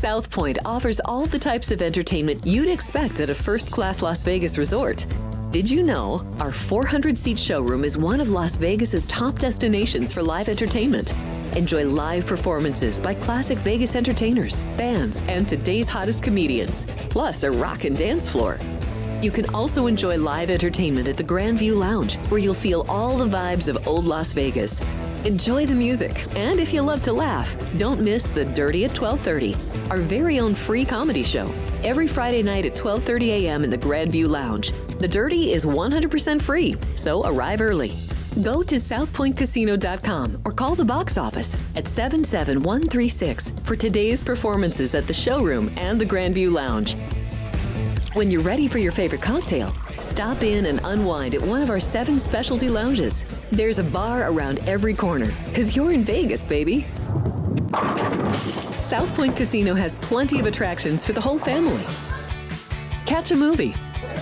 South Point offers all the types of entertainment you'd expect at a first-class Las Vegas resort. Did you know our 400-seat showroom is one of Las Vegas's top destinations for live entertainment? Enjoy live performances by classic Vegas entertainers, bands, and today's hottest comedians, plus a rock and dance floor. You can also enjoy live entertainment at the Grand View Lounge, where you'll feel all the vibes of old Las Vegas. Enjoy the music, and if you love to laugh, don't miss The Dirty at 12:30, our very own free comedy show. Every Friday night at 12:30 a.m. in the Grand View Lounge. The Dirty is 100% free, so arrive early. Go to southpointcasino.com or call the box office at 77136 for today's performances at the showroom and the Grand View Lounge. When you're ready for your favorite cocktail, stop in and unwind at one of our 7 specialty lounges. There's a bar around every corner, because you're in Vegas, baby. South Point Casino has plenty of attractions for the whole family. Catch a movie.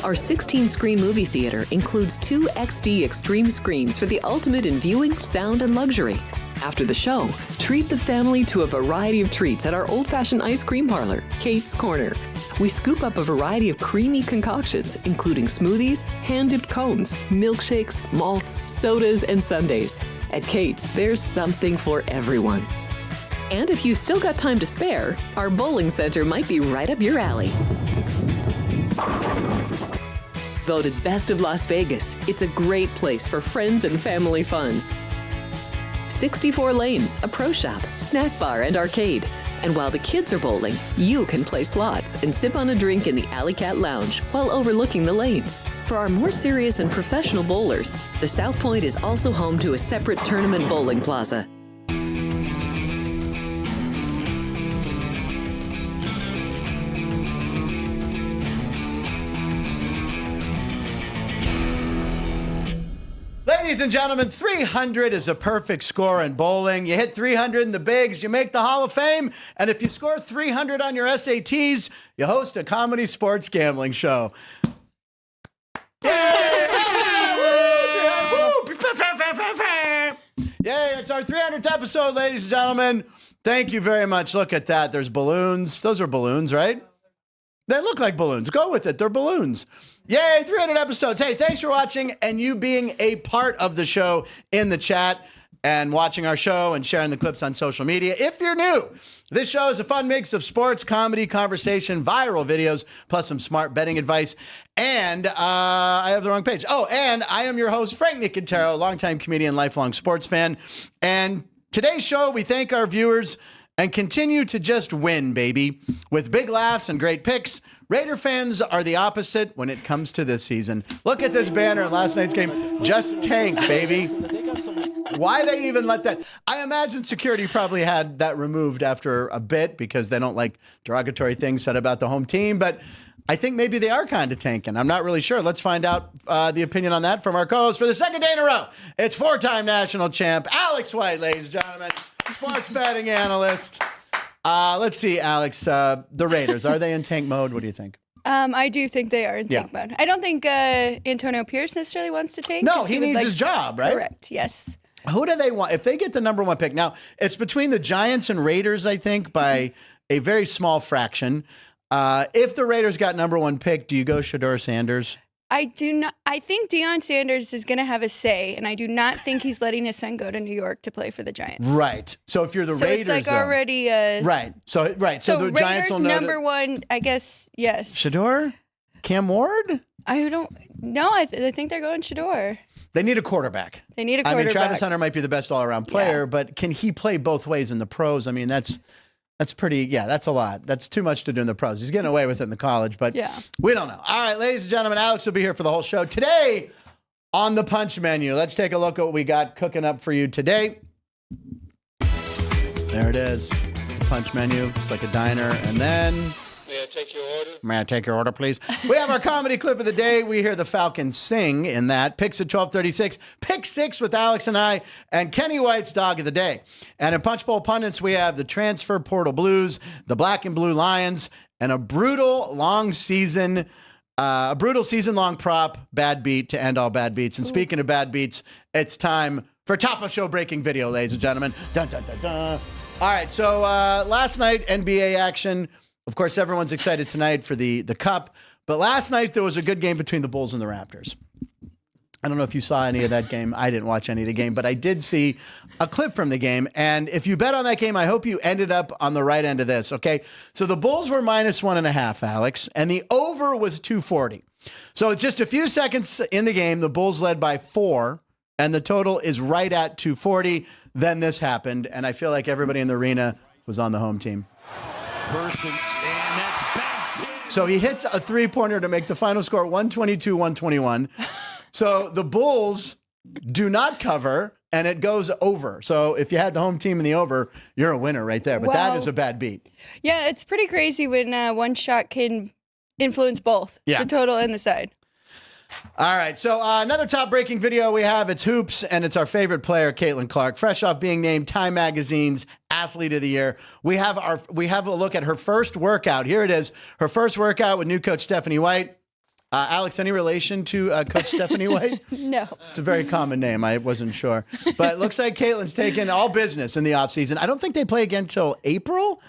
Our 16-screen movie theater includes 2 XD Extreme screens for the ultimate in viewing, sound, and luxury. After the show, treat the family to a variety of treats at our old-fashioned ice cream parlor, Kate's Corner. We scoop up a variety of creamy concoctions, including smoothies, hand-dipped cones, milkshakes, malts, sodas, and sundaes. At Kate's, there's something for everyone. And if you've still got time to spare, our bowling center might be right up your alley. Voted Best of Las Vegas, it's a great place for friends and family fun. 64 lanes, a pro shop, snack bar, and arcade. And while the kids are bowling, you can play slots and sip on a drink in the Alley Cat Lounge while overlooking the lanes. For our more serious and professional bowlers, the South Point is also home to a separate tournament bowling plaza. Ladies and gentlemen, 300 is a perfect score in bowling. You hit 300 in the bigs, you make the Hall of Fame. And if you score 300 on your SATs, you host a comedy sports gambling show. Yay! It's our 300th episode, ladies and gentlemen. Thank you very much. Look at that. There's balloons. Those are balloons, right? They look like balloons. Go with it. They're balloons. Yay, 300 episodes. Hey, thanks for watching and you being a part of the show in the chat and watching our show and sharing the clips on social media. If you're new, this show is a fun mix of sports, comedy, conversation, viral videos, plus some smart betting advice. And I have the wrong page. Oh, and I am your host, Frank Nicotero, longtime comedian, lifelong sports fan. And today's show, we thank our viewers and continue to just win, baby. With big laughs and great picks, Raider fans are the opposite when it comes to this season. Look at this banner in last night's game. Just tank, baby. Why they even let that? I imagine security probably had that removed after a bit because they don't like derogatory things said about the home team. But I think maybe they are kind of tanking. I'm not really sure. Let's find out the opinion on that from our co-host for the second day in a row. It's 4-time national champ, Alex White, ladies and gentlemen. Sports betting analyst. Let's see, Alex. The Raiders, are they in tank mode? What do you think? I do think they are in tank mode. I don't think Antonio Pierce necessarily wants to tank. No, he needs his job, right? Correct, yes. Who do they want? If they get the number 1 pick. Now, it's between the Giants and Raiders, I think, by a very small fraction. If the Raiders got number 1 pick, do you go Shedeur Sanders? I do not. I think Deion Sanders is going to have a say, and I do not think he's letting his son go to New York to play for the Giants. Right. So if you're the Raiders, it's like already right. So the Raiders Giants will know number 1. I guess yes. Shedeur, Cam Ward. I don't know. I think they're going Shedeur. They need a quarterback. I mean, Travis Hunter might be the best all-around player, but can he play both ways in the pros? I mean, that's pretty, that's a lot. That's too much to do in the pros. He's getting away with it in the college, but we don't know. All right, ladies and gentlemen, Alex will be here for the whole show. Today on the Punch menu, let's take a look at what we got cooking up for you today. There it is. It's the Punch menu, just like a diner. And then... May I take your order? May I take your order, please? We have our comedy clip of the day. We hear the Falcons sing in that. Picks at 12:36. Pick 6 with Alex and I, and Kenny White's dog of the day. And in Punch Bowl Pundits, we have the transfer portal blues, the black and blue Lions, and a brutal season long prop bad beat to end all bad beats. And speaking of bad beats, it's time for top of show breaking video, ladies and gentlemen. Dun, dun, dun, dun. All right, so last night, NBA action. Of course, everyone's excited tonight for the Cup. But last night, there was a good game between the Bulls and the Raptors. I don't know if you saw any of that game. I didn't watch any of the game, but I did see a clip from the game. And if you bet on that game, I hope you ended up on the right end of this, okay? So the Bulls were -1.5, Alex, and the over was 240. So just a few seconds in the game, the Bulls led by 4, and the total is right at 240. Then this happened, and I feel like everybody in the arena was on the home team. So he hits a three-pointer to make the final score 122-121. So the Bulls do not cover, and it goes over. So if you had the home team in the over, you're a winner right there. But that is a bad beat. Yeah, it's pretty crazy when one shot can influence both, the total and the side. All right, so another top-breaking video we have, it's hoops, and it's our favorite player, Caitlin Clark, fresh off being named Time Magazine's Athlete of the Year. We have a look at her first workout. Here it is, her first workout with new coach Stephanie White. Alex, any relation to Coach Stephanie White? No. It's a very common name. I wasn't sure. But it looks like Caitlin's taking all business in the offseason. I don't think they play again until April,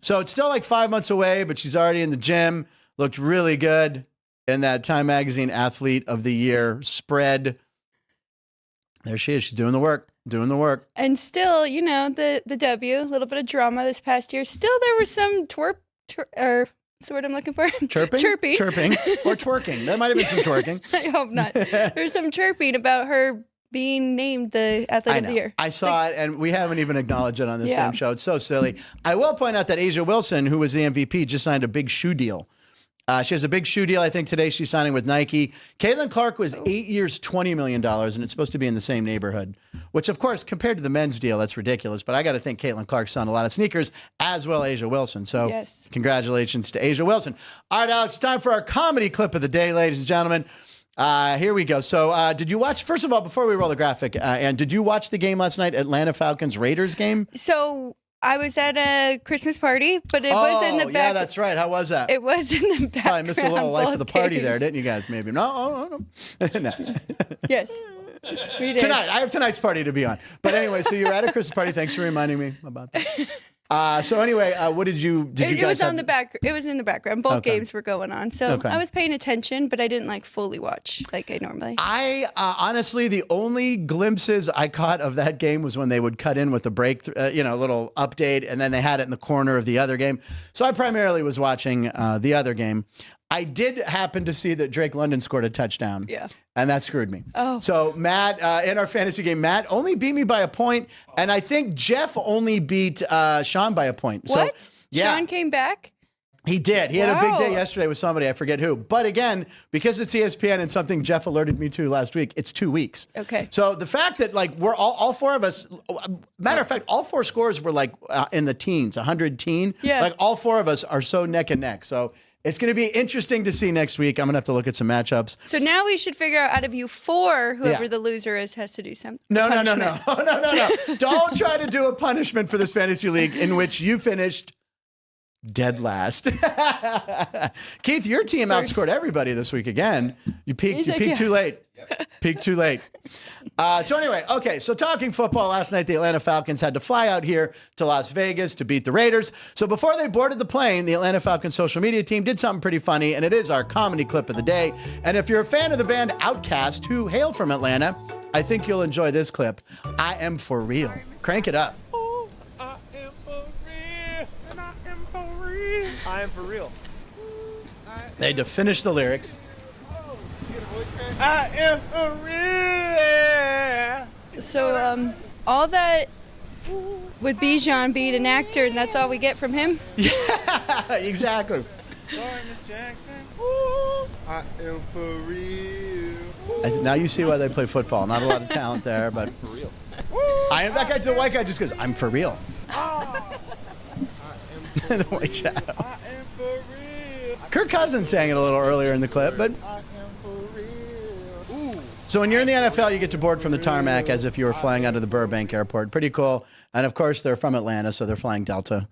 so it's still like 5 months away, but she's already in the gym, looked really good. In that Time Magazine Athlete of the Year spread. There she is. She's doing the work. And still, you know, the W, a little bit of drama this past year. Still, there was some what's the word I'm looking for? Chirping? Chirping. Or twerking. There might have been some twerking. I hope not. There's some chirping about her being named the Athlete of the Year. I saw it, and we haven't even acknowledged it on this damn show. It's so silly. I will point out that Asia Wilson, who was the MVP, just signed a big shoe deal. She has a big shoe deal. I think today she's signing with Nike. Caitlin Clark was 8 years, $20 million, and it's supposed to be in the same neighborhood, which, of course, compared to the men's deal, that's ridiculous. But I got to think Caitlin Clark's signed a lot of sneakers, as well Asia Wilson. So Congratulations to Asia Wilson. All right, Alex, time for our comedy clip of the day, ladies and gentlemen. Here we go. So did you watch, first of all, before we roll the graphic, and did you watch the game last night, Atlanta Falcons-Raiders game? So I was at a Christmas party, but it was in the back. Yeah, that's right. How was that? It was in the back. Probably missed a little life of the party there, didn't you guys? Maybe. No. No. Yes, we did. Tonight. I have tonight's party to be on. But anyway, so you were at a Christmas party. Thanks for reminding me about that. So anyway, what did you guys It was on the back. It was in the background. Both games were going on. So I was paying attention, but I didn't like fully watch like I normally. I honestly, the only glimpses I caught of that game was when they would cut in with the break, a little update, and then they had it in the corner of the other game. So I primarily was watching the other game. I did happen to see that Drake London scored a touchdown. Yeah. And that screwed me. Oh. So Matt, in our fantasy game, Matt only beat me by a point. And I think Jeff only beat Sean by a point. What? So, yeah. Sean came back? He did. He had a big day yesterday with somebody. I forget who. But again, because it's ESPN and something Jeff alerted me to last week, it's 2 weeks. Okay. So the fact that we're all four of us, matter of fact, all four scores were in the teens, 100 teen. Yeah. All four of us are so neck and neck. So it's going to be interesting to see next week. I'm going to have to look at some matchups. So now we should figure out of you four, whoever the loser is has to do something. No. Don't try to do a punishment for this fantasy league in which you finished dead last. Keith, your team outscored everybody this week again. You peaked too late. Peaked too late. So anyway, so talking football, last night the Atlanta Falcons had to fly out here to Las Vegas to beat the Raiders. So before they boarded the plane, the Atlanta Falcons social media team did something pretty funny, and it is our comedy clip of the day. And if you're a fan of the band Outkast, who hail from Atlanta, I think you'll enjoy this clip. I am for real. Crank it up. I am for real. They had to finish the lyrics. I am for real. So, all that with Bijan being an actor, and that's all we get from him? Yeah, exactly. Sorry, Miss Jackson. I am for real. Now you see why they play football. Not a lot of talent there, but for real. I am that guy. The white guy just goes, "I'm for real." The white shadow. I am for real. Kirk Cousins sang it a little earlier in the clip, but. I am for real. Ooh. So when you're in the NFL, you get to board from the tarmac as if you were flying out of the Burbank airport. Pretty cool. And of course, they're from Atlanta, so they're flying Delta.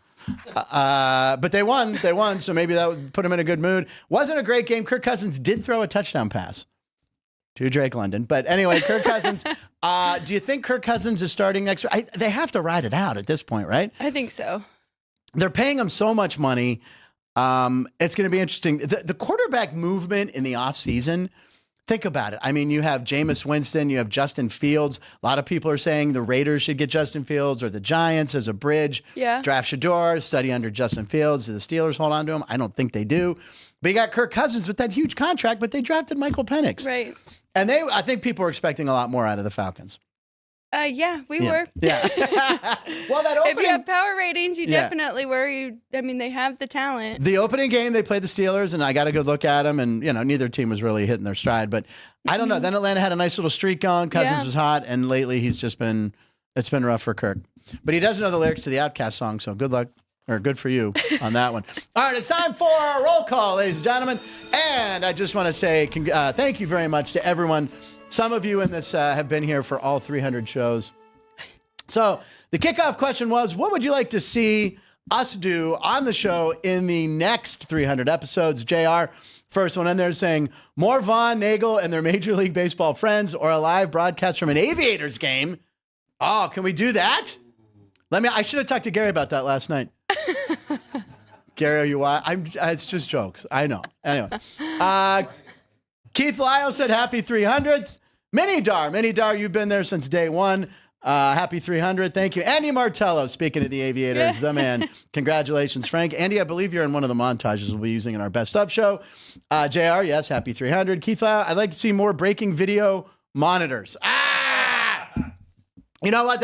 But they won. So maybe that would put them in a good mood. Wasn't a great game. Kirk Cousins did throw a touchdown pass. to Drake London. But anyway, Kirk Cousins. Do you think Kirk Cousins is starting next week? They have to ride it out at this point, right? I think so. They're paying him so much money. It's going to be interesting. The quarterback movement in the offseason, think about it. I mean, you have Jameis Winston, you have Justin Fields. A lot of people are saying the Raiders should get Justin Fields or the Giants as a bridge. Yeah. Draft Shador, study under Justin Fields. Do the Steelers hold on to him? I don't think they do. But you got Kirk Cousins with that huge contract, but they drafted Michael Penix. Right. And I think people are expecting a lot more out of the Falcons. Yeah, we were. Yeah. Well, that opening. If you have power ratings, you Yeah. definitely were. They have the talent. The opening game, they played the Steelers, and I got a good look at them, and, neither team was really hitting their stride. But I don't know. Then Atlanta had a nice little streak going. Cousins was hot, and lately it's been rough for Kirk. But he does know the lyrics to the Outcast song, so good luck, or good for you on that one. All right, it's time for our roll call, ladies and gentlemen. And I just want to say thank you very much to everyone. Some of you in this have been here for all 300 shows. So the kickoff question was, what would you like to see us do on the show in the next 300 episodes? JR, first one in there saying, more Von Nagel and their Major League Baseball friends or a live broadcast from an Aviators game. Oh, can we do that? I should have talked to Gary about that last night. Gary, it's just jokes. I know. Anyway. Keith Lyle said happy 300th. Mini Dar, you've been there since day one. Happy 300. Thank you. Andy Martello, speaking of the Aviators, the man. Congratulations, Frank. Andy, I believe you're in one of the montages we'll be using in our best of show. JR, yes, happy 300. Keith Lyle, I'd like to see more breaking video monitors. You know what?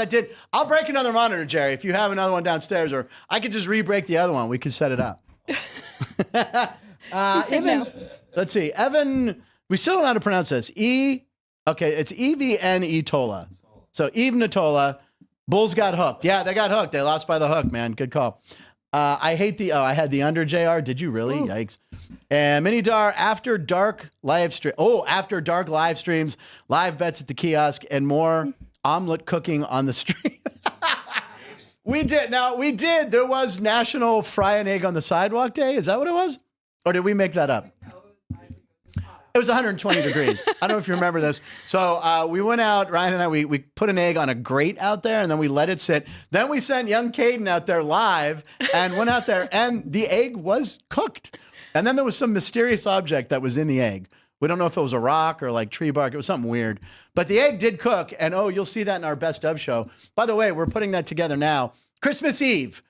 I'll break another monitor, Jerry, if you have another one downstairs, or I could just re-break the other one. We could set it up. Let's see. Evan, we still don't know how to pronounce this. It's EVN Etola. So Eve Natola, Bulls got hooked. Yeah, they got hooked. They lost by the hook, man. Good call. I had the under, JR. Did you really? Ooh. Yikes. And Mini Dar, after dark live streams, live bets at the kiosk, and more omelet cooking on the street. We did. There was National Fry an Egg on the Sidewalk Day. Is that what it was? Or did we make that up? It was 120 degrees. I don't know if you remember this. So we went out, Ryan and I, we put an egg on a grate out there, and then we let it sit. Then we sent young Caden out there live and went out there, and the egg was cooked. And then there was some mysterious object that was in the egg. We don't know if it was a rock or like tree bark. It was something weird. But the egg did cook, and you'll see that in our best of show. By the way, we're putting that together now. Christmas Eve.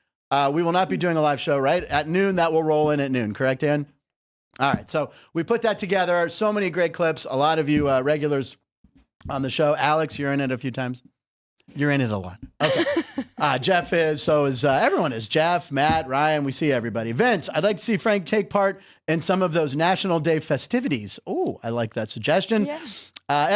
We will not be doing a live show, right? At noon, that will roll in at noon. Correct, Ann? All right, so we put that together. So many great clips. A lot of you regulars on the show. Alex, you're in it a few times. You're in it a lot. Okay. Jeff is. So is everyone is. Jeff, Matt, Ryan. We see everybody. Vince, I'd like to see Frank take part in some of those National Day festivities. Oh, I like that suggestion. Yeah.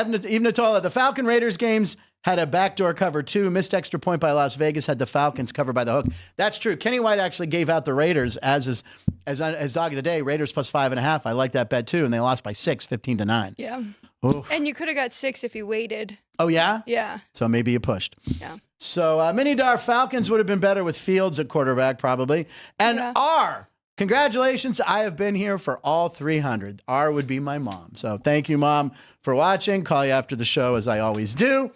Even Natola, the Falcon Raiders games had a backdoor cover too. Missed extra point by Las Vegas, had the Falcons covered by the hook. That's true. Kenny White actually gave out the Raiders as dog of the day. Raiders plus 5.5. I like that bet too, and they lost by 6, 15-9. Yeah. Ooh. And you could have got 6 if you waited. Oh yeah. Yeah. So maybe you pushed. Yeah. So Mini Dar, Falcons would have been better with Fields at quarterback probably. And R, congratulations. I have been here for all 300. R would be my mom. So thank you, Mom, for watching. Call you after the show as I always do.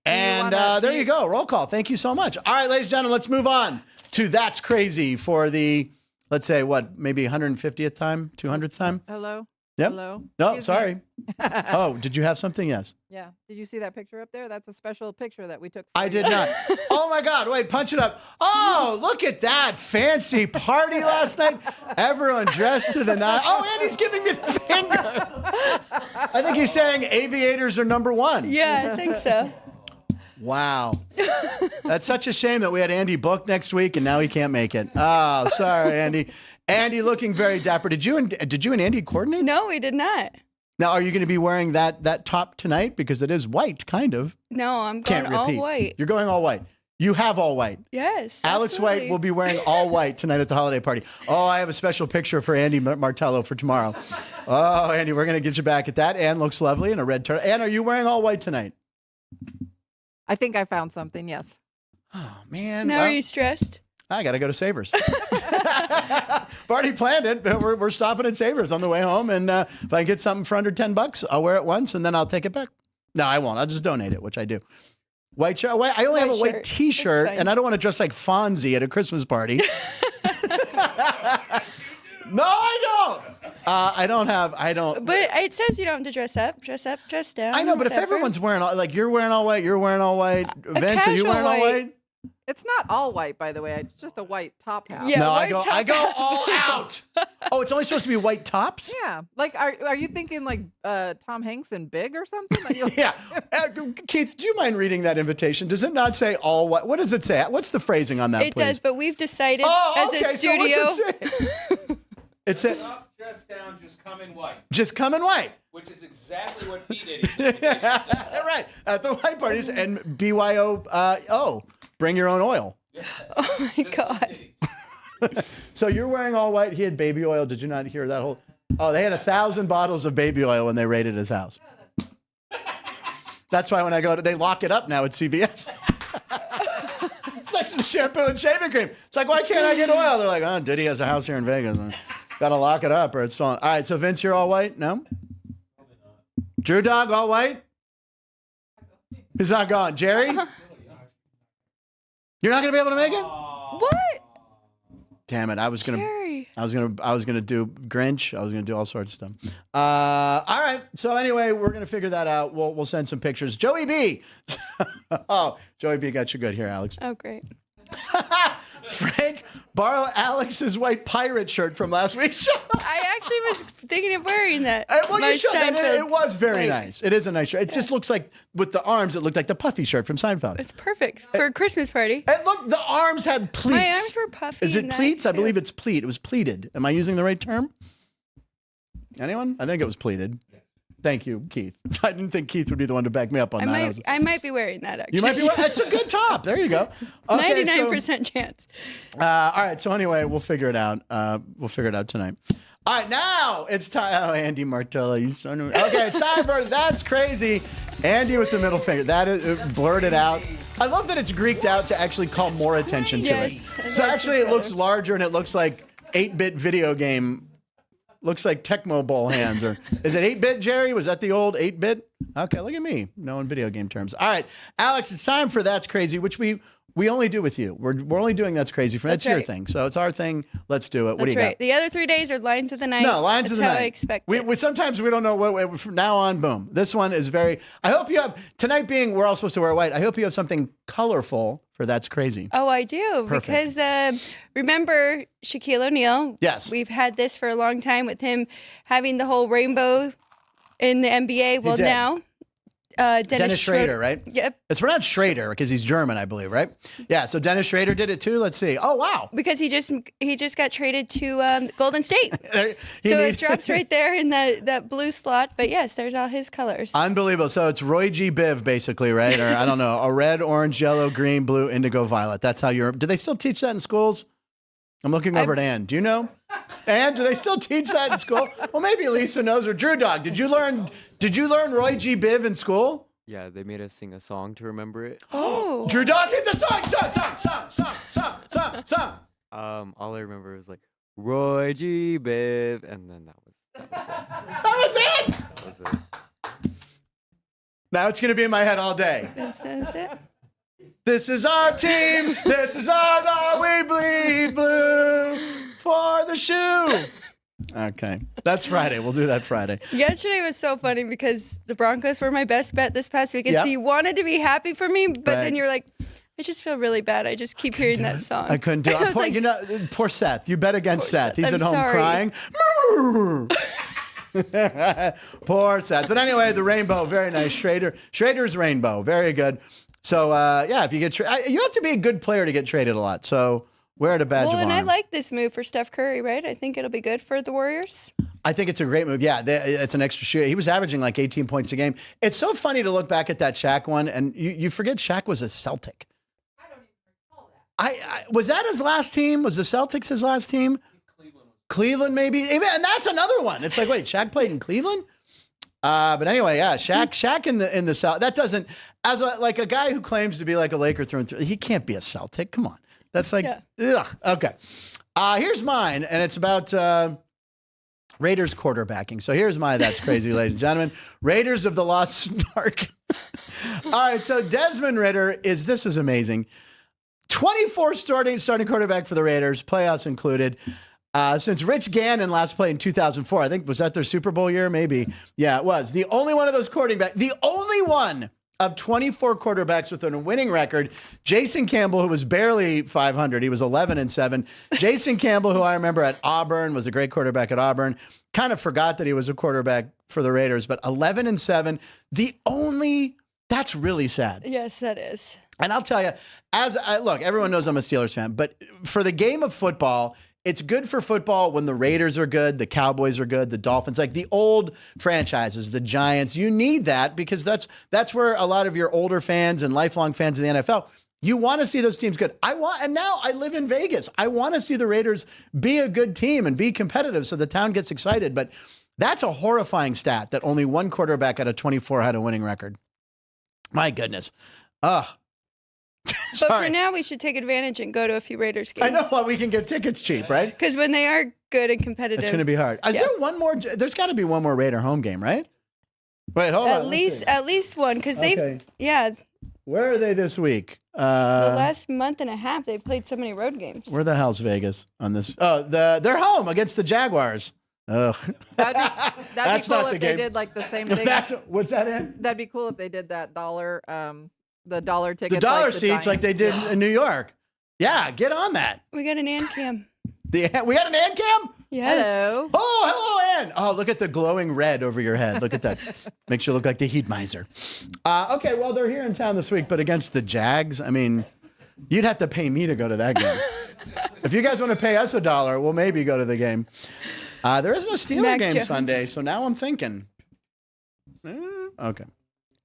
And there you go. Roll call. Thank you so much. All right, ladies and gentlemen, let's move on to That's Crazy for the, let's say, maybe 150th time, 200th time? Hello? Yep. Hello? No, Excuse sorry. me. Oh, did you have something? Yes. Yeah. Did you see that picture up there? That's a special picture that we took. I did not. Oh, my God. Wait, punch it up. Oh, look at that fancy party last night. Everyone dressed to the nines. Oh, and he's giving me the finger. I think he's saying Aviators are number one. Yeah, I think so. Wow. That's such a shame that we had Andy booked next week and now he can't make it. Oh, sorry, Andy. Andy looking very dapper. Did you and Andy coordinate? No, we did not. Now, are you going to be wearing that top tonight? Because it is white, kind of. No, I'm going all white. You're going all white. You have all white. Yes. Alex absolutely. White will be wearing all white tonight at the holiday party. Oh, I have a special picture for Andy Martello for tomorrow. Oh, Andy, we're going to get you back at that. Ann looks lovely in a red turtle. Ann, are you wearing all white tonight? I think I found something, yes. Oh, man. Now are you stressed? I got to go to Savers. I've already planned it. We're stopping at Savers on the way home, and if I can get something for under $10, I'll wear it once, and then I'll take it back. No, I won't. I'll just donate it, which I do. White shirt. I only have a white shirt. T-shirt, That's fine. and I don't want to dress like Fonzie at a Christmas party. No, I don't. I don't. But it says you don't have to dress up, dress down. I know, but if whatever. everyone's wearing like you're wearing all white, you're wearing all white. Vince, are you casual wearing all white. white? It's not all white, by the way. It's just a white top hat. Yeah, No, white I go top. all out. Oh, it's only supposed to be white tops? Yeah. Like, are you thinking like Tom Hanks in Big or something? That you'll- Yeah. Keith, do you mind reading that invitation? Does it not say all white? What does it say? What's the phrasing on that, It please? does, but we've decided Oh, as okay. a studio. So what's it say? It said, Up, dress down, just come in white, just come in white. which is exactly what he did. His invitation said. Right. At the white parties and BYO, bring your own oil. Oh my God. So you're wearing all white. He had baby oil. Did you not hear that whole? Oh, they had 1,000 bottles of baby oil when they raided his house. That's why when I go to, they lock it up now at CVS. It's next to the shampoo and shaving cream. It's like, why can't I get oil? They're like, oh, Diddy has a house here in Vegas. Got to lock it up or it's on. All right, so Vince, you're all white? No? Drew Dog, all white? He's not gone. Jerry? You're not going to be able to make it? What? Damn it. I was going to do Grinch. I was going to do all sorts of stuff. All right. So anyway, we're going to figure that out. We'll send some pictures. Joey B. Oh, Joey B got you good here, Alex. Oh, great. Frank, borrow Alex's white pirate shirt from last week's show. I actually was thinking of wearing that. Well, My you should. And Seinfeld. it was very Like, nice. It is a nice shirt. It just looks like, with the arms, it looked like the puffy shirt from Seinfeld. It's perfect for a Christmas party. And look, the arms had pleats. My arms were puffy. Is in it that, pleats? I too. believe it's pleat. It was pleated. Am I using the right term? Anyone? I think it was pleated. Thank you, Keith. I didn't think Keith would be the one to back me up on that. I might be wearing that actually. You might be. It's a good top. There you go. Okay, 99% chance. All right. So anyway, we'll figure it out. We'll figure it out tonight. All right. Now it's time. Oh, Andy Martella, you son of. Okay, it's time for That's Crazy. Andy with the middle finger. That is blurted out. I love that it's Greeked out to actually call more attention to Yes, it. it So makes actually, it it looks better. larger and it looks like 8-bit video game. Looks like Tecmo Bowl hands. Or is it 8-bit, Jerry? Was that the old 8-bit? Okay, look at me, knowing video game terms. All right, Alex, it's time for That's Crazy, which we only do with you. We're only doing That's Crazy. That's your right. thing. So it's our thing. Let's do it. What That's do you right. The other 3 days are lines of the night. got? No, lines That's of the how night. I expect we, it. we sometimes we don't know what. From now on, boom. This one is very. I hope you have tonight. Being we're all supposed to wear white. I hope you have something colorful for That's Crazy. Oh, I do. Perfect. Because remember Shaquille O'Neal? Yes. We've had this for a long time with him having the whole rainbow in the NBA. Well, did. now Dennis Schrader, right? Yep. It's pronounced Schrader because he's German, I believe, right? Yeah. So Dennis Schrader did it too. Let's see. Oh wow. Because he just got traded to Golden State. He So need- it drops right there in that blue slot. But yes, there's all his colors. Unbelievable. So it's Roy G. Biv, basically, right? Or I don't know, a red, orange, yellow, green, blue, indigo, violet. That's how you're. Do they still teach that in schools? I'm looking over at Ann. Do you know? Ann, do they still teach that in school? Well, maybe Lisa knows. Or Drew Dog, did you learn Roy G. Biv in school? Yeah, they made us sing a song to remember it. Oh. Drew Dog, hit the song. All I remember was like Roy G. Biv, and then that was it. That was it. That was it. Now it's gonna be in my head all day. That says it. This is our team. This is our dog. We bleed blue for the shoe. Okay. That's Friday. We'll do that Friday. Yesterday was so funny because the Broncos were my best bet this past week. And Yep. so you wanted to be happy for me, but Right. then you're like, I just feel really bad. I just keep hearing that song. I couldn't do And I was it. like, Poor Seth. You bet against Poor Seth. Seth. He's I'm at home sorry. crying. Poor Seth. But anyway, the rainbow, very nice. Schrader's rainbow, very good. So yeah, if you get you have to be a good player to get traded a lot. So wear it a badge well, of and honor. I like this move for Steph Curry, right? I think it'll be good for the Warriors. I think it's a great move. Yeah, it's an extra shoot. He was averaging like 18 points a game. It's so funny to look back at that Shaq one, and you forget Shaq was a Celtic. I don't even recall that. Was that his last team? Was the Celtics his last team? Cleveland, maybe. And that's another one. It's like, wait, Shaq played in Cleveland? But anyway, yeah, Shaq in the South. That doesn't, as a guy who claims to be like a Laker through and through, he can't be a Celtic. Come on. That's like, Yeah. ugh. Okay. Here's mine, and it's about Raiders quarterbacking. So here's my That's Crazy, ladies and gentlemen. Raiders of the Lost Snark. All right, so Desmond Ridder this is amazing. 24 starting quarterback for the Raiders, playoffs included. Since Rich Gannon last played in 2004, I think, was that their Super Bowl year? Maybe. Yeah, it was. The only one of those quarterbacks, the only one of 24 quarterbacks with a winning record. Jason Campbell, who was barely 500, he was 11-7. Jason Campbell, who I remember at Auburn, was a great quarterback at Auburn. Kind of forgot that he was a quarterback for the Raiders, but 11-7. That's really sad. Yes, that is. And I'll tell you, look, everyone knows I'm a Steelers fan, but for the game of football, it's good for football when the Raiders are good, the Cowboys are good, the Dolphins, like the old franchises, the Giants. You need that because that's where a lot of your older fans and lifelong fans of the NFL, you want to see those teams good. And now I live in Vegas. I want to see the Raiders be a good team and be competitive so the town gets excited. But that's a horrifying stat that only one quarterback out of 24 had a winning record. My goodness. Ugh. But for now, we should take advantage and go to a few Raiders games. I know why we can get tickets cheap, right? Because when they are good and competitive. It's going to be hard. Is there one more? There's got to be one more Raider home game, right? Wait, hold on. At least one, because they've, Where are they this week? the last month and a half, they've played so many road games. Where the hell's Vegas on this? Oh, they're home against the Jaguars. Ugh. That'd That's be cool not the if game. they did like the same thing. What's that in? That'd be cool if they did that dollar, the dollar tickets. The dollar like seats like they did in New York. Yeah, get on that. We got an Ant Cam. We got an Ant Cam? Yes. Hello. Oh, hello, Ann. Oh, look at the glowing red over your head. Look at that. Makes you look like the heat miser. Okay, well, they're here in town this week, but against the Jags, I mean, you'd have to pay me to go to that game. If you guys want to pay us $1, we'll maybe go to the game. There is no Steeler game Jones. Sunday, so now I'm thinking. Okay.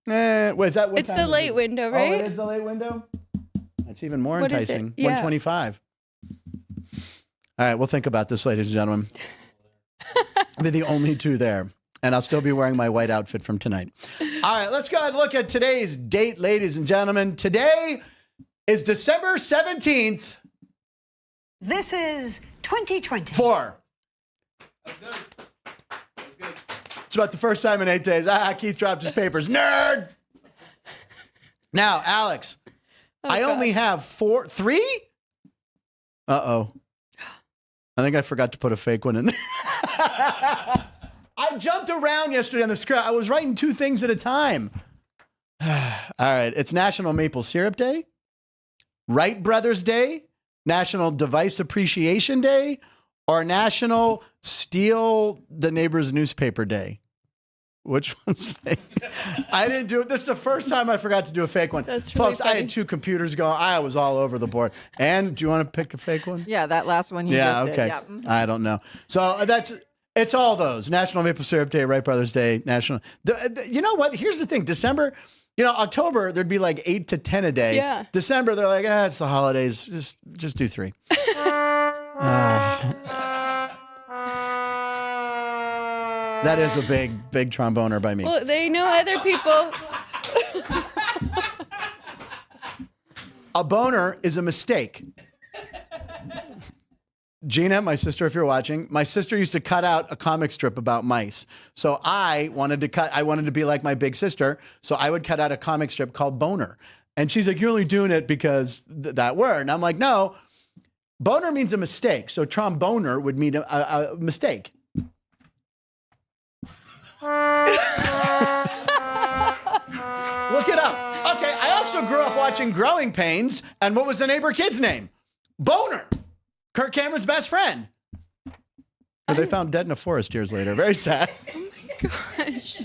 Wait, is that what It's time the is late it? window, Oh, right? it is the late window? That's even more What is it? enticing. Yeah. 125. All right, we'll think about this, ladies and gentlemen. I'll be the only two there, and I'll still be wearing my white outfit from tonight. All right, let's go ahead and look at today's date, ladies and gentlemen. Today is December 17th. This is 2020. 4. It's about the first time in 8 days. Keith dropped his papers. Nerd! Now, Alex, I only have 3? Uh-oh. I think I forgot to put a fake one in there. I jumped around yesterday on the script. I was writing 2 things at a time. All right. It's National Maple Syrup Day, Wright Brothers Day, National Device Appreciation Day, or National Steal the Neighbor's Newspaper Day. Which one's fake? I didn't do it. This is the first time I forgot to do a fake one. That's really Folks, I funny. had 2 computers going. I was all over the board. And do you want to pick a fake one? Yeah, that last one you Yeah, just okay. did. Yeah. Mhm. I don't know. So it's all those. National Maple Syrup Day, Wright Brothers Day, National. You know what? Here's the thing. December, October, there'd be like 8 to 10 a day. Yeah. December, they're like, it's the holidays. Just do 3. That is a big tromboner by me. Well, they know other people. A boner is a mistake. Gina, my sister, if you're watching, my sister used to cut out a comic strip about mice. So I wanted to be like my big sister. So I would cut out a comic strip called Boner. And she's like, you're only doing it because that word. And I'm like, no, boner means a mistake. So tromboner would mean a mistake. Look it up. Okay, I also grew up watching Growing Pains. And what was the neighbor kid's name? Boner. Kirk Cameron's best friend. Who they found dead in a forest years later. Very sad. Oh my gosh.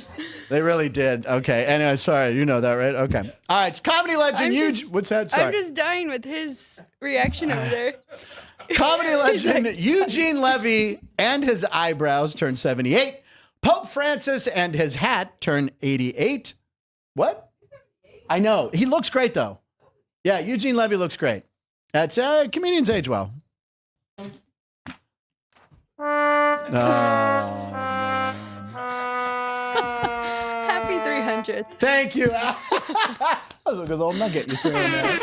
They really did. Okay. Anyway, sorry. You know that, right? Okay. All right. It's comedy legend. What's that? Sorry. I'm just dying with his reaction over there. Comedy legend Eugene Levy and his eyebrows turned 78. Pope Francis and his hat turned 88. What? I know. He looks great, though. Yeah, Eugene Levy looks great. That's comedians age well. Oh, man. Happy 300th. Thank you. That was a good little nugget you threw in there.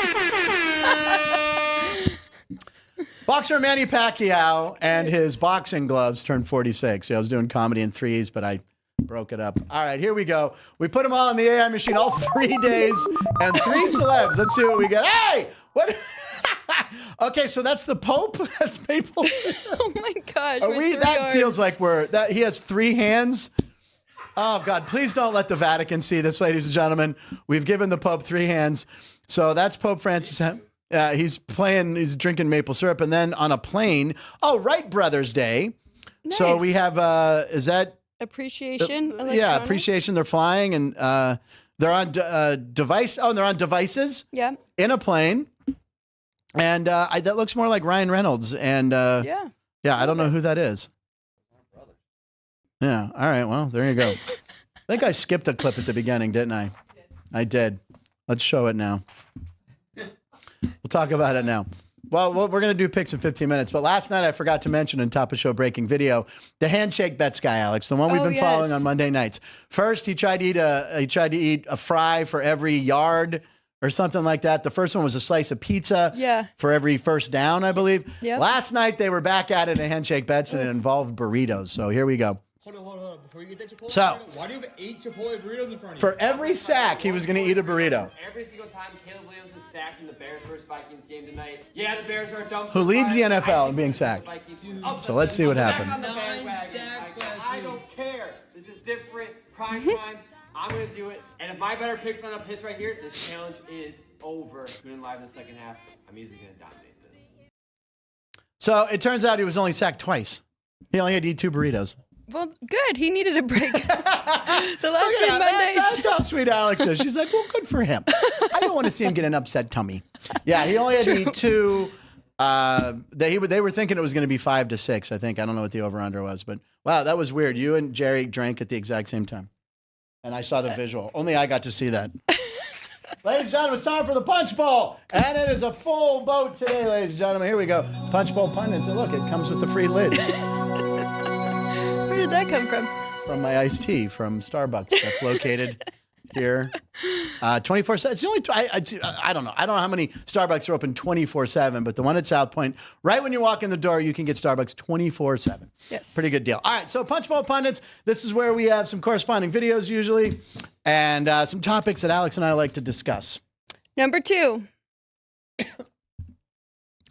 Boxer Manny Pacquiao and his boxing gloves turned 46. I was doing comedy in threes, but I broke it up. All right, here we go. We put them all in the AI machine all 3 days and 3 celebs. Let's see what we get. Hey, what? Okay, so that's the Pope. That's Maple. Oh my gosh. Are with we? 3 That arms. feels like he has 3 hands. Oh God, please don't let the Vatican see this, ladies and gentlemen. We've given the Pope 3 hands. So that's Pope Francis. He's drinking maple syrup, and then on a plane. Oh, Wright Brothers Day. Nice. So we have, is that? Appreciation. Yeah, electronic? appreciation. They're flying, and they're on device. Oh, and they're on devices Yeah. in a plane. And that looks more like Ryan Reynolds. And Yeah. I don't know who that is. Yeah. All right. Well, there you go. I think I skipped a clip at the beginning, didn't I? I did. Let's show it now. We'll talk about it now. Well, we're going to do picks in 15 minutes. But last night I forgot to mention in Top of Show breaking video, the handshake bets guy, Alex, the one we've been following on Monday nights. First, he tried to eat a fry for every yard or something like that. The first one was a slice of pizza for every first down, I believe. Yep. Last night they were back at it in handshake bets, and it involved burritos. So here we go. Hold on. Before you get that Chipotle So, burrito, why do you have 8 Chipotle burritos in front of you? For every sack, he was going to eat a burrito. Every single time Caleb Williams is sacked in the Bears vs. Vikings game tonight. Yeah, the Bears are a dumb. Who leads the NFL in being sacked? So let's see what happens. I don't care. This is different. Prime time. I'm going to do it. And if my better picks lineup hits right here, this challenge is over. Tune in live in the second half. I'm easily going to dominate this. So it turns out he was only sacked twice. He only had to eat 2 burritos. Well, good. He needed a break. The last few Mondays. That's how sweet Alex is. She's like, well, good for him. I don't want to see him get an upset tummy. Yeah, he only had to eat 2. They were thinking it was going to be 5 to 6, I think. I don't know what the over-under was. But, wow, that was weird. You and Jerry drank at the exact same time. And I saw the visual. Only I got to see that. Ladies and gentlemen, it's time for the Punch Bowl. And it is a full boat today, ladies and gentlemen. Here we go. Punch Bowl pundits. And look, it comes with the free lid. Where did that come from? From my iced tea from Starbucks. That's located here. 24/7. It's the only, I don't know. I don't know how many Starbucks are open 24/7, but the one at South Point, right when you walk in the door, you can get Starbucks 24/7. Yes. Pretty good deal. All right, so Punch Bowl Pundits, this is where we have some corresponding videos usually and some topics that Alex and I like to discuss. Number 2.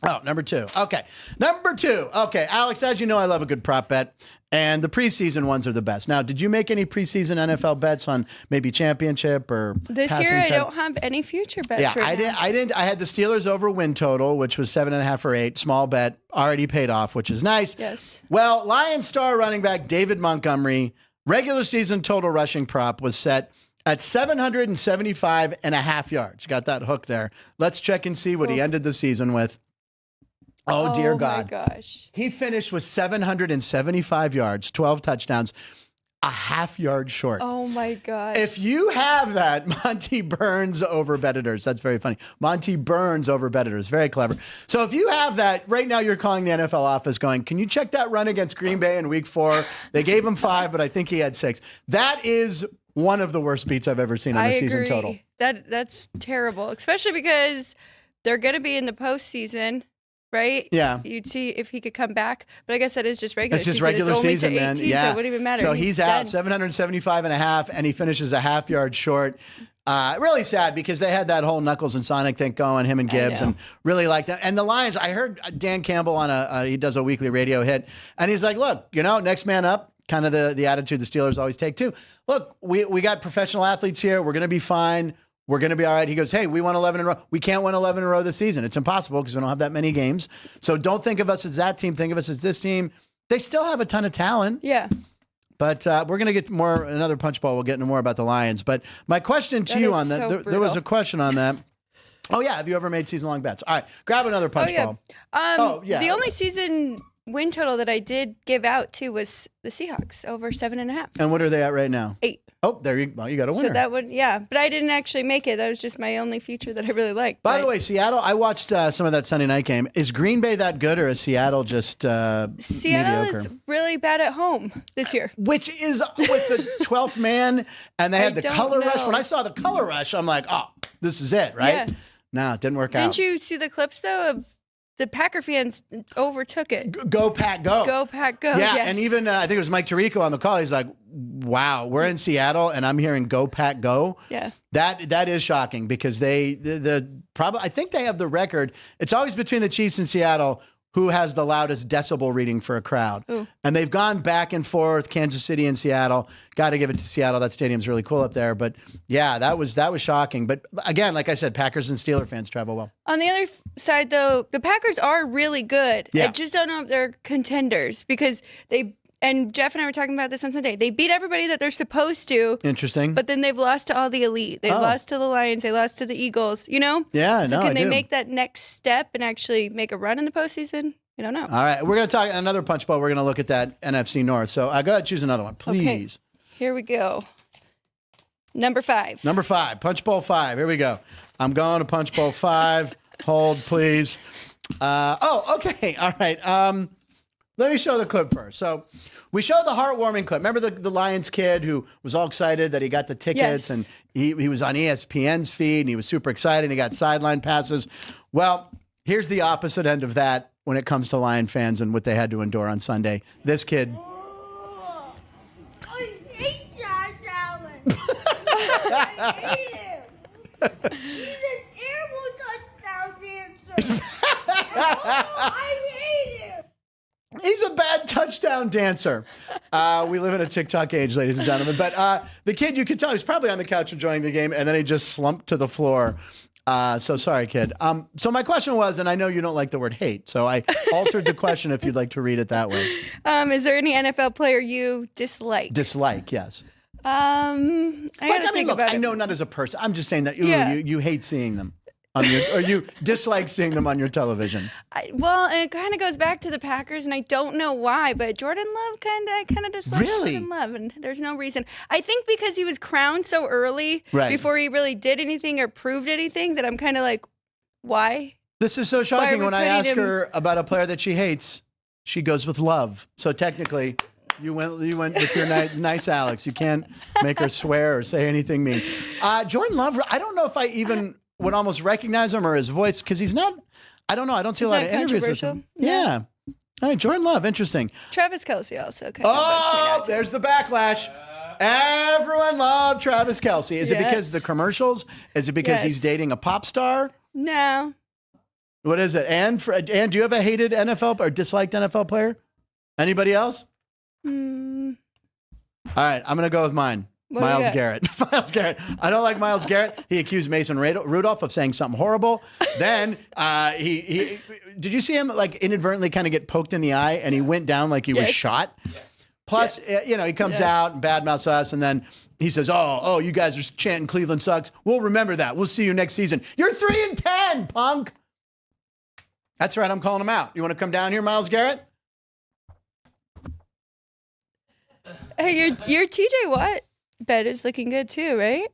Oh, number 2. Okay. Number 2. Okay, Alex, as you know, I love a good prop bet. And the preseason ones are the best. Now, did you make any preseason NFL bets on maybe championship or This passing year, I type? don't have any future bets. Yeah, right now. I didn't. I had the Steelers over win total, which was 7.5 or 8. Small bet, already paid off, which is nice. Yes. Well, Lions star running back David Montgomery, regular season total rushing prop was set at 775.5 yards. Got that hook there. Let's check and see what he ended the season with. Oh, dear God. Oh, my gosh. He finished with 775 yards, 12 touchdowns, a half yard short. Oh, my gosh. If you have that, Monty Burns over bettors. That's very funny. Monty Burns over bettors. Very clever. So if you have that, right now you're calling the NFL office going, can you check that run against Green Bay in week 4? They gave him 5, but I think he had 6. That is one of the worst beats I've ever seen on a season total. That's terrible, especially because they're going to be in the postseason. Right? Yeah. You'd see if he could come back. But I guess that is just regular It's just season. regular it's only season, to 18, man. So Yeah. it wouldn't even matter. So he's out done. 775.5, and he finishes a half yard short. Really sad because they had that whole Knuckles and Sonic thing going, him and Gibbs, and really liked that. And the Lions, I heard Dan Campbell on he does a weekly radio hit, and he's like, look, next man up. Kind of the attitude the Steelers always take too. Look, we got professional athletes here. We're going to be fine. We're going to be all right. He goes, hey, we won 11 in a row. We can't win 11 in a row this season. It's impossible because we don't have that many games. So don't think of us as that team. Think of us as this team. They still have a ton of talent. Yeah. But we're going to get another punch bowl. We'll get into more about the Lions. But my question to you on that, so there was a question on that. Oh, yeah. Have you ever made season-long bets? All right. Grab another punch bowl. The only season win total that I did give out to was the Seahawks over 7.5. And what are they at right now? 8. Oh, you got a winner. So that would, but I didn't actually make it. That was just my only feature that I really liked. By the way, Seattle, I watched some of that Sunday night game. Is Green Bay that good, or is Seattle just Seattle mediocre? is really bad at home this year. Which is with the 12th man, and they had the color rush. When I saw the color rush, I'm like, oh, this is it, right? Yeah. No, it didn't work out. Didn't you see the clips, though, of the Packer fans overtook it. Go Pack, go. Go Pack, go. Yeah, yes. and even I think it was Mike Tirico on the call. He's like, "Wow, we're in Seattle, and I'm hearing Go Pack, go." Yeah. That is shocking because I think they have the record. It's always between the Chiefs and Seattle who has the loudest decibel reading for a crowd. Ooh. And they've gone back and forth, Kansas City and Seattle. Got to give it to Seattle. That stadium's really cool up there. But yeah, that was shocking. But again, like I said, Packers and Steeler fans travel well. On the other side, though, the Packers are really good. Yeah. I just don't know if they're contenders because and Jeff and I were talking about this on Sunday. They beat everybody that they're supposed to. Interesting. But then they've lost to all the elite. They've lost to the Lions. They lost to the Eagles, you know? Yeah, so no, can I they do. make that next step and actually make a run in the postseason? I don't know. All right, we're going to talk another punch bowl. We're going to look at that NFC North. So go ahead, choose another one, please. Okay. Here we go. Number 5. Number 5, Punch Bowl 5. Here we go. I'm going to Punch Bowl 5. Hold, please. Okay. All right. Let me show the clip first. So we showed the heartwarming clip. Remember the Lions kid who was all excited that he got the tickets, Yes. and he was on ESPN's feed, and he was super excited. And he got sideline passes. Well, here's the opposite end of that when it comes to Lion fans and what they had to endure on Sunday. This kid. I hate Josh Allen. I hate him. He's a terrible touchdown dancer. I hate him. He's a bad touchdown dancer. We live in a TikTok age, ladies and gentlemen. But the kid, you could tell, he's probably on the couch enjoying the game, and then he just slumped to the floor. So sorry, kid. So my question was, and I know you don't like the word hate, so I altered the question if you'd like to read it that way. Is there any NFL player you dislike? Dislike, yes. I gotta think look, about it. I know not as a person. I'm just saying that Yeah. you hate seeing them on or you dislike seeing them on your television. Well, and it kind of goes back to the Packers, and I don't know why, but Jordan Love I kind of dislike Really? Jordan Love, and there's no reason. I think because he was crowned so early, Right. before he really did anything or proved anything, that I'm kind of like, why? This is so Why are shocking. we When I putting ask him- her about a player that she hates, she goes with Love. So technically, you went with your nice Alex. You can't make her swear or say anything mean. Jordan Love, I don't know if I even would almost recognize him or his voice because he's not. I don't know. I don't see a He's lot not of interviews with him. controversial? No. Yeah. All right, Jordan Love, interesting. Travis Kelce also kind of bugs me Oh, out, too. there's the backlash. Everyone loved Travis Kelce. Is it because of the Yes. commercials? Is it because he's Yes. dating a pop star? No. What is it? And do you have a hated NFL or disliked NFL player? Anybody else? Mm, All right, I'm going to go with mine. What do you Miles got? Garrett. Miles Garrett. I don't like Miles Garrett. He accused Mason Rudolph of saying something horrible. Then he did you see him like inadvertently kind of get poked in the eye and he went down like he was Yes. shot? Plus, he comes Yes. out and badmouths us, and then he says, "Oh, you guys are chanting Cleveland sucks. We'll remember that. We'll see you next season. You're 3-10, punk." That's right. I'm calling him out. You want to come down here, Miles Garrett? Hey, your TJ Watt bet is looking good too, right?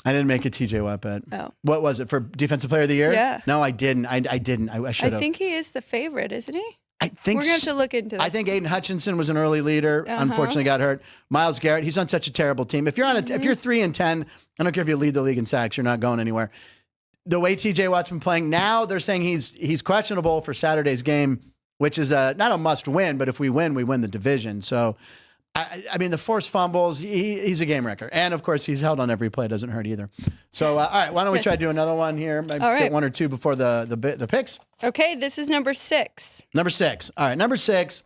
I didn't make a TJ Watt bet. Oh. What was it for Defensive Player of the Year? Yeah. No, I didn't. I didn't. I should I have. think he is the favorite, isn't he? I think We're gonna have to look into this. I think Aiden Hutchinson was an early leader. Uh-huh. Unfortunately, got hurt. Miles Garrett, he's on such a terrible team. If you're on if you're 3-10, I don't care if you lead the league in sacks, you're not going anywhere. The way TJ Watt's been playing now, they're saying he's questionable for Saturday's game, which is not a must win, but if we win the division. So. I mean, the forced fumbles, he's a game wrecker. And, of course, he's held on every play. Doesn't hurt either. So, all right, why don't we Yes. try to do another one here? Maybe All right. get one or two before the picks. Okay, this is number 6. Number 6. All right, number 6.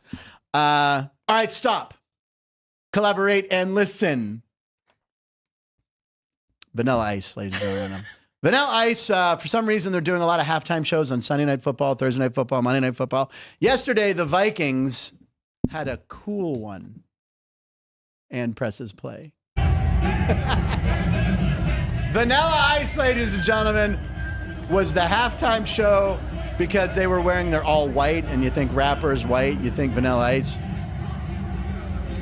All right, stop. Collaborate and listen. Vanilla Ice, ladies and gentlemen. Vanilla Ice, for some reason, they're doing a lot of halftime shows on Sunday Night Football, Thursday Night Football, Monday Night Football. Yesterday, the Vikings had a cool one. And presses play. Vanilla Ice, ladies and gentlemen, was the halftime show because they were wearing their all white, and you think rappers white, you think Vanilla Ice.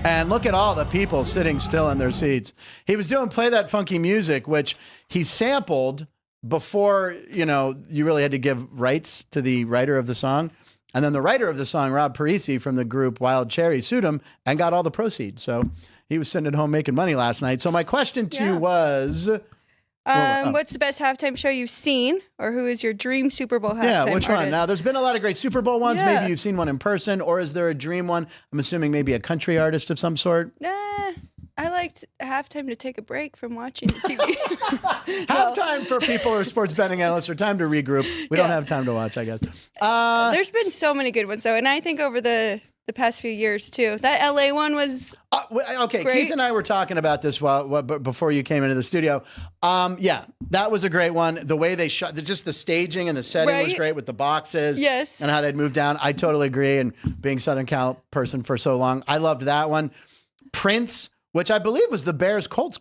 And look at all the people sitting still in their seats. He was doing Play That Funky Music, which he sampled before, you really had to give rights to the writer of the song. And then the writer of the song, Rob Parisi from the group Wild Cherry, sued him and got all the proceeds. So he was sitting at home making money last night. So my question to you was, What's the best halftime show you've seen, or who is your dream Super Bowl halftime Yeah, which one? artist? Now, there's been a lot of great Super Bowl ones. Yeah. Maybe you've seen one in person, or is there a dream one? I'm assuming maybe a country artist of some sort. I liked halftime to take a break from watching the TV. Halftime for people who are sports betting analysts or time to regroup. We don't have time to watch, I guess. There's been so many good ones, though, and I think over the past few years, too. That LA one was okay, great. Keith and I were talking about this before you came into the studio. Yeah, that was a great one. The way they shot, just the staging and the setting was Right? great with the boxes. Yes. And how they'd moved down. I totally agree. And being Southern Cal person for so long, I loved that one. Prince, which I believe was the Bears-Colts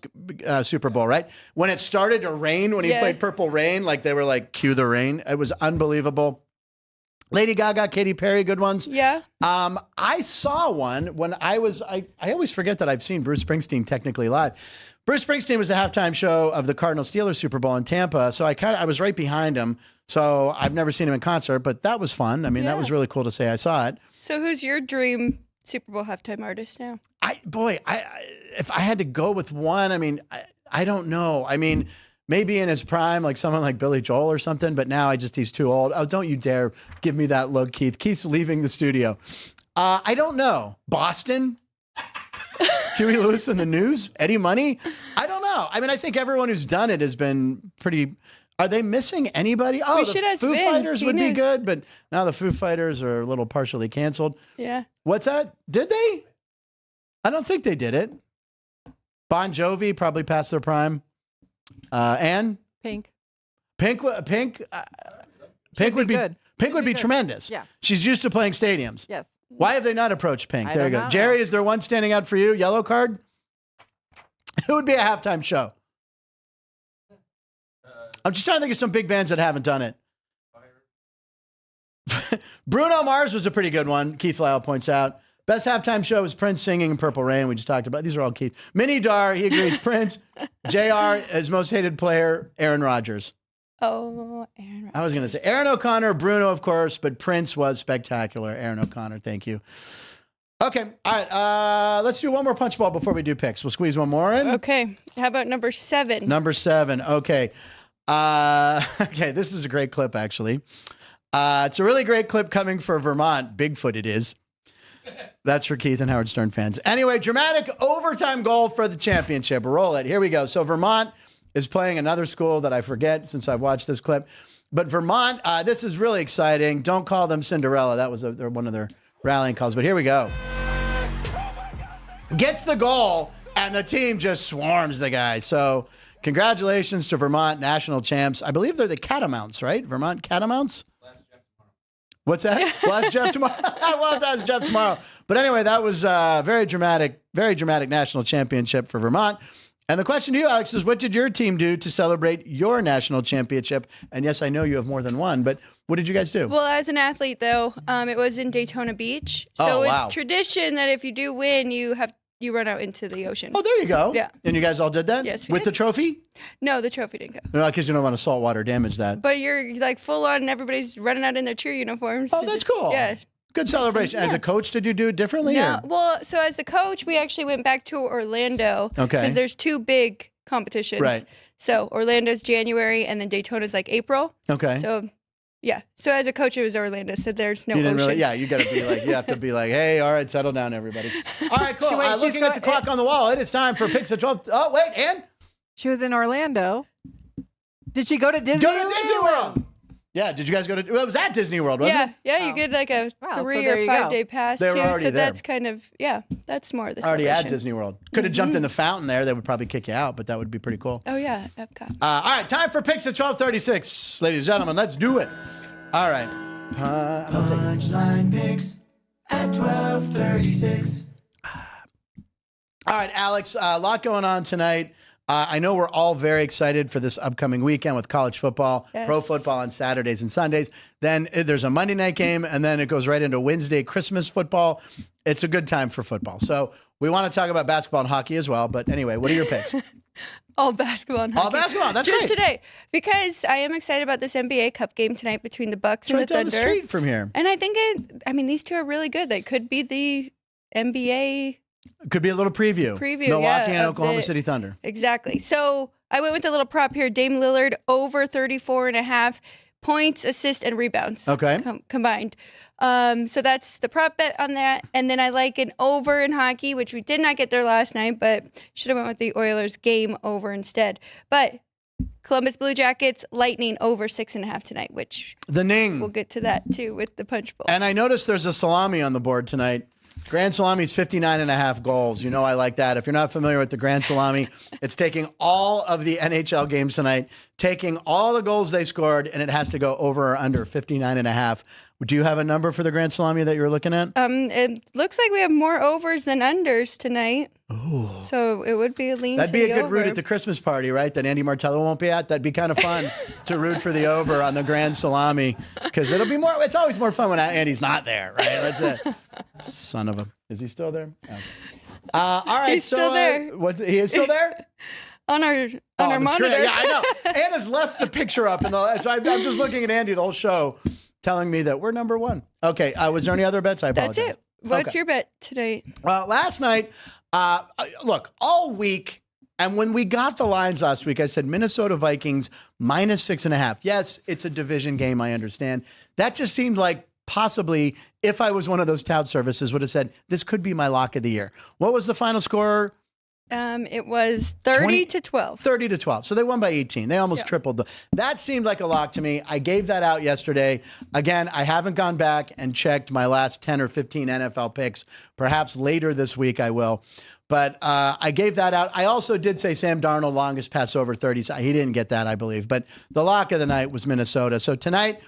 Super Bowl, right? When it started to rain, when he played Purple Rain, like they were like, cue the rain. It was unbelievable. Lady Gaga, Katy Perry, good ones. Yeah. I saw one when I always forget that I've seen Bruce Springsteen technically live. Bruce Springsteen was the halftime show of the Cardinals-Steelers Super Bowl in Tampa, so I was right behind him. So I've never seen him in concert, but that was fun. I mean, that was really cool to say I saw it. So who's your dream Super Bowl halftime artist now? If I had to go with one, I mean, I don't know. I mean, maybe in his prime, like someone like Billy Joel or something, but now he's too old. Oh, don't you dare give me that look, Keith. Keith's leaving the studio. I don't know. Boston? Huey Lewis and the News? Eddie Money? I don't know. I mean, I think everyone who's done it has been pretty... Are they missing anybody? Oh, We the should ask Foo Vince. Fighters He would be knows. good, but now the Foo Fighters are a little partially canceled. Yeah. What's that? Did they? I don't think they did it. Bon Jovi probably past their prime. And Pink. Pink would be good. Pink would be tremendous. Yeah. She's used to playing stadiums. Yes. Why have they not approached Pink? I There you don't go. know. Jerry, is there one standing out for you? Yellow card? It would be a halftime show. I'm just trying to think of some big bands that haven't done it. Bruno Mars was a pretty good one. Keith Lyle points out. Best halftime show was Prince singing in Purple Rain. We just talked about. These are all Keith. Minnie Dar, he agrees. Prince. JR, his most hated player, Aaron Rodgers. Oh, Aaron Rodgers. I was going to say Aaron O'Connor, Bruno, of course, but Prince was spectacular. Aaron O'Connor, thank you. Okay, all right. Let's do one more punch ball before we do picks. We'll squeeze one more in. Okay. How about number 7? Number 7. Okay. Okay, this is a great clip, actually. It's a really great clip coming for Vermont. Bigfoot it is. That's for Keith and Howard Stern fans. Anyway, dramatic overtime goal for the championship. Roll it. Here we go. So Vermont is playing another school that I forget since I've watched this clip. But Vermont, this is really exciting. Don't call them Cinderella. That was one of their rallying calls. But here we go. Gets the goal, and the team just swarms the guy. So congratulations to Vermont, national champs. I believe they're the Catamounts, right? Vermont Catamounts? What's that? We'll ask Jeff tomorrow. We'll have to ask Jeff tomorrow. But anyway, that was very dramatic national championship for Vermont. And the question to you, Alex, is what did your team do to celebrate your national championship? And yes, I know you have more than one, but what did you guys do? Well, as an athlete, though, it was in Daytona Beach. So wow. it's tradition that if you do win, you run out into the ocean. Oh, there you go. Yeah. And you guys all did that? Yes, we With did. the trophy? No, the trophy didn't go. No, because you don't want to saltwater damage that. But you're like full on, everybody's running out in their cheer uniforms. Oh, to that's just- cool. Yeah. Good celebration. As a coach, did you do it differently? No, or- well, so as the coach, we actually went back to Orlando. Okay. Because there's 2 big competitions. Right. So Orlando's January and then Daytona's like April. Okay. So, yeah. So as a coach, it was Orlando. So there's no You didn't ocean. really, yeah, you got to be like, you have to be like, hey, all right, settle down, everybody. All right, cool. She's Looking at the clock on the wall, it is time for Picks at 12. Oh, wait, and? She was in Orlando. Did she go to Disney? Go to Disney World. Yeah, did you guys go to, well, it was at Disney World, wasn't it? Yeah, you get like a Wow, so 3 there or you 5 go. day pass They were too. already So there. that's kind of, that's more of the Already at celebration. Disney World. Could have jumped in the fountain there. They would probably kick you out, but that would be pretty cool. Oh, yeah, Epcot. All right, time for Picks at 12:36. Ladies and gentlemen, let's do it. All right. Punchline picks at 12:36. All right, Alex, a lot going on tonight. I know we're all very excited for this upcoming weekend with college football, pro football on Saturdays and Sundays. Then there's a Monday night game, and then it goes right into Wednesday Christmas football. It's a good time for football. So we want to talk about basketball and hockey as well. But anyway, what are your picks? All basketball and All hockey. basketball. That's Just great. today. Because I am excited about this NBA Cup game tonight between the Bucks It's and right the down Thunder. the street from here. And I think these two are really good. They could be the NBA Could be a little preview. Preview, Milwaukee yeah, and of Oklahoma the- City Thunder. Exactly. So I went with a little prop here. Dame Lillard over 34.5 points, assists, and rebounds. Okay. Combined. So that's the prop bet on that. And then I like an over in hockey, which we did not get there last night, but should have went with the Oilers game over instead. But Columbus Blue Jackets, Lightning over 6.5 tonight, which the Ning. We'll get to that too with the punch bowl. And I noticed there's a salami on the board tonight. Grand Salami is 59.5 goals. You know I like that. If you're not familiar with the Grand Salami, it's taking all of the NHL games tonight, taking all the goals they scored, and it has to go over or under 59.5. Do you have a number for the Grand Salami that you're looking at? It looks like we have more overs than unders tonight. Ooh. So it would be a lean That'd to be the a good over. root at the Christmas party, right? That Andy Martello won't be at. That'd be kind of fun to root for the over on the Grand Salami because it'll be more. It's always more fun when Andy's not there, right? That's it. Son of a. Is he still there? Oh. All right. He's still there. He is still there? on our the monitor. screen. Yeah, I know. Anna's left the picture up, so I'm just looking at Andy the whole show, telling me that we're number one. Okay. Was there any other bets? I apologize. That's it. What's Okay. your bet today? Last night, look, all week, and when we got the lines last week, I said Minnesota Vikings -6.5. Yes, it's a division game, I understand. That just seemed like possibly, if I was one of those tout services, would have said, this could be my lock of the year. What was the final score? It was 30 to 12. 30 to 12. So they won by 18. They almost tripled. That seemed like a lock to me. I gave that out yesterday. Again, I haven't gone back and checked my last 10 or 15 NFL picks. Perhaps later this week I will. But I gave that out. I also did say Sam Darnold longest pass over 30. So he didn't get that, I believe. But the lock of the night was Minnesota. So tonight,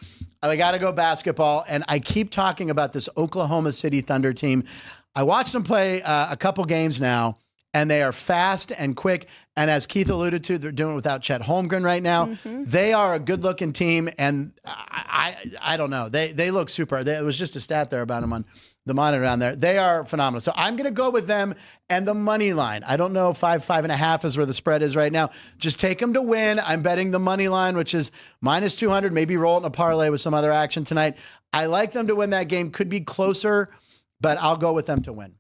I got to go basketball. And I keep talking about this Oklahoma City Thunder team. I watched them play a couple games now. And they are fast and quick. And as Keith alluded to, they're doing it without Chet Holmgren right now. Mm-hmm. They are a good-looking team, and I don't know. They look super. It was just a stat there about them on the monitor down there. They are phenomenal. So I'm going to go with them and the money line. I don't know, 5.5 is where the spread is right now. Just take them to win. I'm betting the money line, which is -200. Maybe roll it in a parlay with some other action tonight. I like them to win that game. Could be closer, but I'll go with them to win.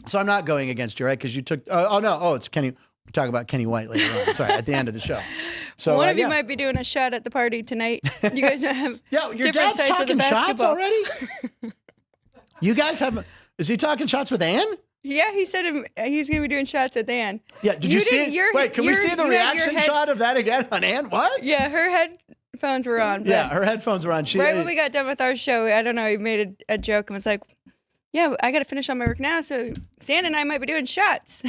So I'm not going against you, right? Because you took. It's Kenny. We're talking about Kenny White later on. Sorry, at the end of the show. So one of you might be doing a shot at the party tonight. You guys have your different dad's sides of the talking shots basketball. already. You guys have. Is he talking shots with Ann? Yeah, he said he's going to be doing shots with Ann. Yeah, did you see it? Wait, can we see the reaction shot of that again on Ann? What? Yeah, her headphones were on. Yeah, her headphones were on. Right when we got done with our show, I don't know, he made a joke and was like, yeah, I got to finish on my work now, so Stan and I might be doing shots.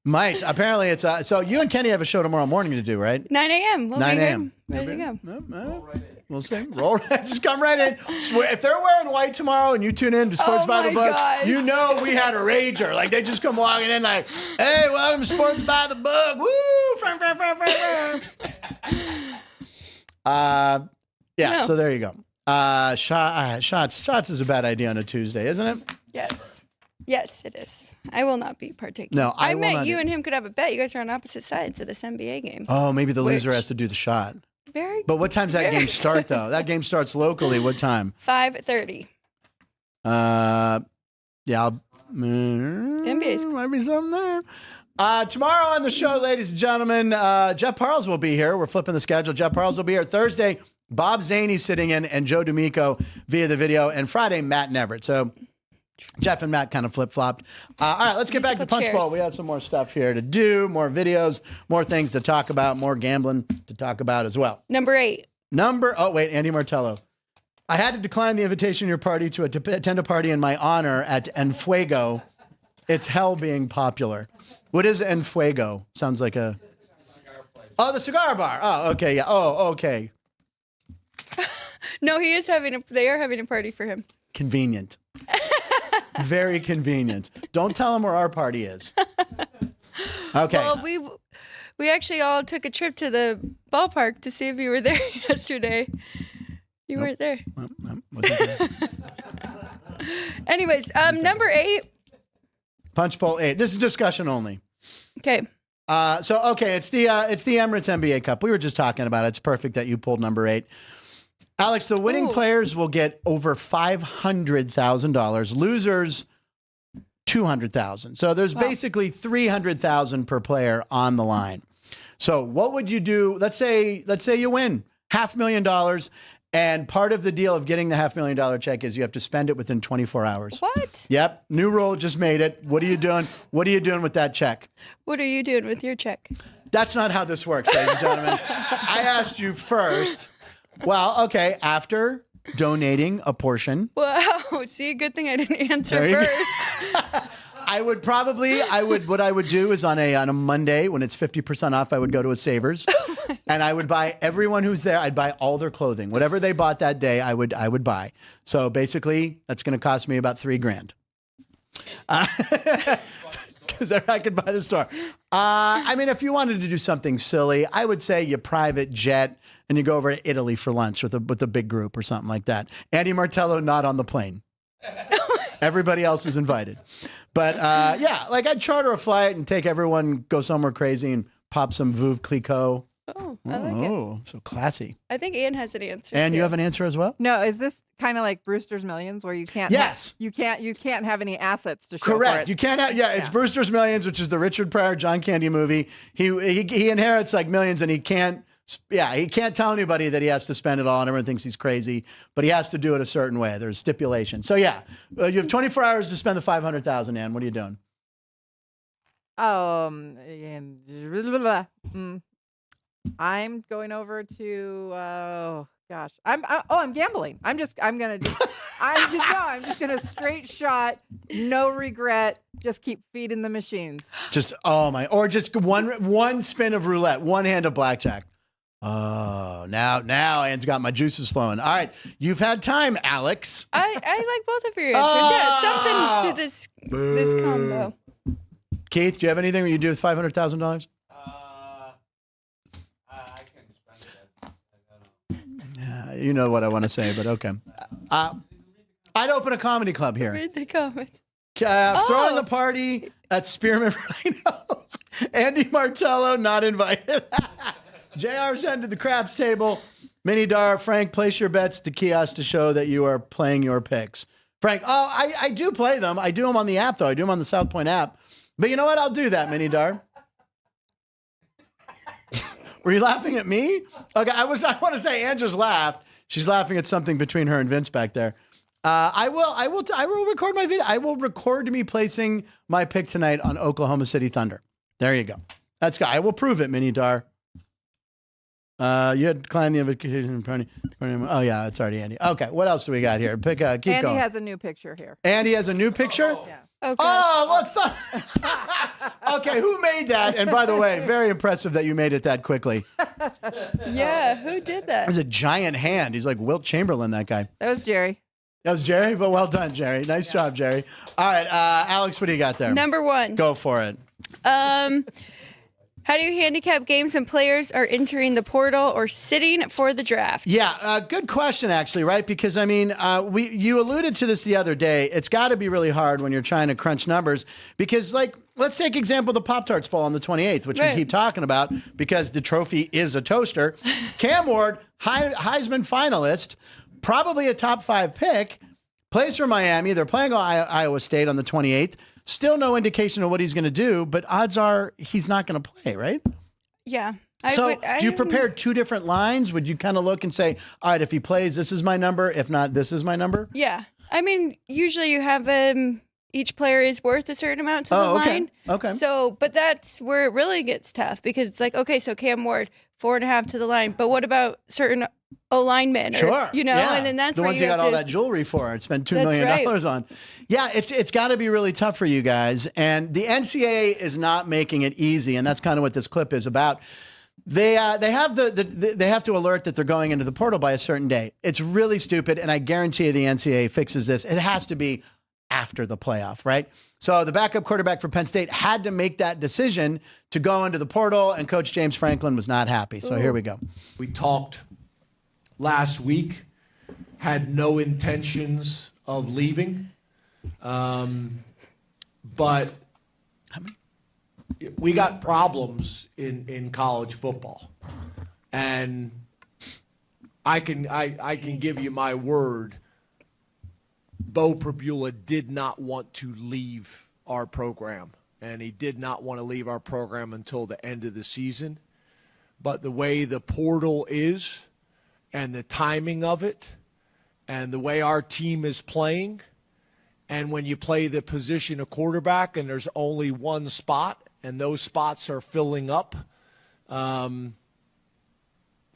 Might. Apparently it's, so you and Kenny have a show tomorrow morning to do, right? 9 a.m. We'll 9 be a.m. Ready to go. We'll see. Roll right. Just come right in. If they're wearing white tomorrow and you tune in to Sports by the Book, you know we had a rager. Like they just come walking in like, hey, welcome to Sports by the Book. Woo! Yeah, so there you go. Shots is a bad idea on a Tuesday, isn't it? Yes, it is. I will not be partaking. No, I will meant not you and him could have a bet. You guys are on opposite sides of this NBA game. Oh, maybe the loser has to do the shot. But what time's that game start, though? That game starts locally. What time? 5:30. Yeah. NBA's might be something there. Tomorrow on the show, ladies and gentlemen, Jeff Parles will be here. We're flipping the schedule. Jeff Parles will be here Thursday. Bob Zaney sitting in, and Joe D'Amico via the video. And Friday, Matt and Everett. So Jeff and Matt kind of flip-flopped. All right, let's get back to Punch Bowl. We have some more stuff here to do, more videos, more things to talk about, more gambling to talk about as well. Number 8. Andy Martello. I had to decline the invitation to your party to attend a party in my honor at Enfuego. It's hell being popular. What is Enfuego? Sounds like a... Oh, the cigar bar. Oh, okay, yeah. Oh, okay. No, they are having a party for him. Convenient. Very convenient. Don't tell him where our party is. Okay. Well, we actually all took a trip to the ballpark to see if you were there yesterday. You weren't there. Anyways, number 8. Punch Bowl 8. This is discussion only. Okay. It's the Emirates NBA Cup. We were just talking about it. It's perfect that you pulled number 8. Alex, the winning players will get over $500,000. Losers, 200,000. So there's basically 300,000 per player on the line. So what would you do? Let's say you win $500,000. And part of the deal of getting the $500,000 check is you have to spend it within 24 hours. What? Yep. New rule, just made it. What are you doing? What are you doing with that check? What are you doing with your check? That's not how this works, ladies and gentlemen. I asked you first. Well, okay, after donating a portion. Wow. See, good thing I didn't answer There you go. first. What I would do is on a Monday when it's 50% off, I would go to a Savers and I would buy everyone who's there. I'd buy all their clothing, whatever they bought that day, I would buy. So basically that's going to cost me about $3,000. Because I could buy the store. I mean, if you wanted to do something silly, I would say you private jet and you go over to Italy for lunch with a big group or something like that. Andy Martello not on the plane. Everybody else is invited. But yeah, like I'd charter a flight and take everyone, go somewhere crazy and pop some Veuve Clicquot. Oh, I like it. Oh, so classy. I think Ann has an answer. And too. you have an answer as well? No, is this kind of like Brewster's Millions where you can't? Yes. You can't have any assets to show for Correct. it. You can't have. Yeah, it's Brewster's Millions, which is the Richard Pryor, John Candy movie. He inherits like millions, and he can't. Yeah, he can't tell anybody that he has to spend it all, and everyone thinks he's crazy. But he has to do it a certain way. There's stipulations. So yeah, you have 24 hours to spend the $500,000. Ann, what are you doing? I'm going over to gosh. I'm gambling. I'm just gonna straight shot, no regret, just keep feeding the machines. Or just one spin of roulette, one hand of blackjack. Oh, now Ann's got my juices flowing. All right, you've had time, Alex. I like both of your answers. Yeah, something to this combo. Keith, do you have anything that you do with $500,000? You know what I want to say, but okay. I'd open a comedy club here. Read the comments. Throwing a party at Spearmint Rhino. Andy Martello not invited. JR's heading to the craps table. Mini Dar, Frank, place your bets at the kiosk to show that you are playing your picks. Frank, I do play them. I do them on the app, though. I do them on the South Point app. But you know what? I'll do that, Mini Dar. Were you laughing at me? Okay, I want to say Ann just laughed. She's laughing at something between her and Vince back there. I will record my video. I will record me placing my pick tonight on Oklahoma City Thunder. There you go. That's good. I will prove it, Mini Dar. You had declined the invitation party. Oh yeah, it's already Andy. Okay, what else do we got here? Keep going. Andy has a new picture here. Andy has a new picture? Yeah. Oh, okay, who made that? And by the way, very impressive that you made it that quickly. Yeah, who did that? It's a giant hand. He's like Wilt Chamberlain, that guy. That was Jerry. That was Jerry, but well done, Jerry. Nice job, Jerry. All right, Alex, what do you got there? Number one. Go for it. How do you handicap games when players are entering the portal or sitting for the draft? Yeah, good question, actually, right? Because, I mean, you alluded to this the other day. It's got to be really hard when you're trying to crunch numbers because, like, let's take example the Pop-Tarts Bowl on the 28th, which we keep talking about because the trophy is a toaster. Cam Ward, Heisman finalist, probably a top 5 pick, plays for Miami. They're playing Iowa State on the 28th. Still no indication of what he's going to do, but odds are he's not going to play, right? Yeah. Do you prepare 2 different lines? Would you kind of look and say, all right, if he plays, this is my number. If not, this is my number? Yeah. I mean, usually you have each player is worth a certain amount to the line. Okay. So, but that's where it really gets tough because it's like, okay, so Cam Ward, 4.5 to the line. But what about certain O-linemen? Sure. Yeah. And then that's the where ones you got all that jewelry for and spent $2 million on. Yeah, it's got to be really tough for you guys. And the NCAA is not making it easy. And that's kind of what this clip is about. They have they have to alert that they're going into the portal by a certain day. It's really stupid. And I guarantee you the NCAA fixes this. It has to be after the playoff, right? So the backup quarterback for Penn State had to make that decision to go into the portal, and Coach James Franklin was not happy. So here we go. We talked last week, had no intentions of leaving, but we got problems in college football, and I can give you my word. Bo Prabula did not want to leave our program, and he did not want to leave our program until the end of the season. But the way the portal is and the timing of it and the way our team is playing, and when you play the position of quarterback and there's only one spot and those spots are filling up,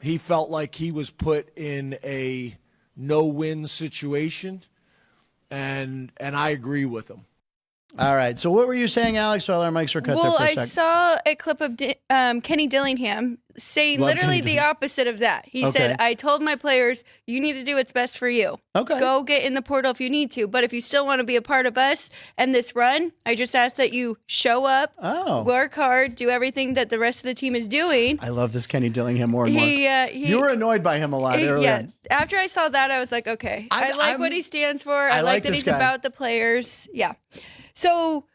he felt like he was put in a no-win situation, and I agree with him. All right. So what were you saying, Alex? While our mics were cut there for a I second. saw a clip of Kenny Dillingham saying Love literally Kenny the Dillingham. opposite of that. He said, I told my players, you need to do what's best for you. Okay. Go get in the portal if you need to. But if you still want to be a part of us and this run, I just ask that you show up, work hard, do everything that the rest of the team is doing. I love this Kenny Dillingham more and more. He You were annoyed by him a lot earlier. Yeah. After I saw that, I was like, okay. I like what he stands for. I like that this he's guy. about the players. Yeah. So,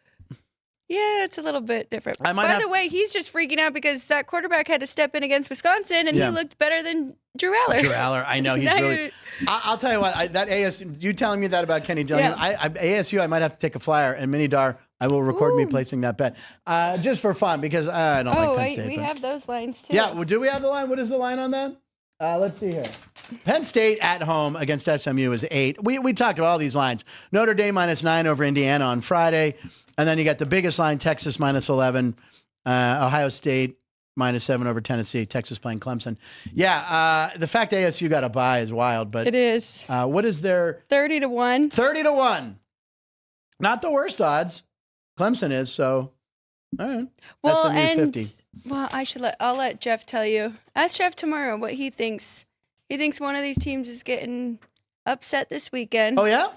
yeah, it's a little bit different. By the way, he's just freaking out because that quarterback had to step in against Wisconsin, and he looked better than Drew Aller. Drew Aller, I know he's really. I'll tell you what. That ASU, you telling me that about Kenny Dillingham? Yeah. ASU, I might have to take a flyer, and Mini Dar, I will record me placing that bet, just for fun because I don't like Penn State. We have those lines too. Yeah, well, do we have the line? What is the line on that? Let's see here. Penn State at home against SMU is 8. We talked about all these lines. Notre Dame -9 over Indiana on Friday. And then you got the biggest line, Texas -11, Ohio State -7 over Tennessee, Texas playing Clemson. Yeah, the fact ASU got a bye is wild, but it is. What is their 30-1? 30-1. Not the worst odds. Clemson is, so all right. Well, SMU and 50. well, I'll let Jeff tell you. Ask Jeff tomorrow what he thinks. He thinks one of these teams is getting upset this weekend. Oh yeah?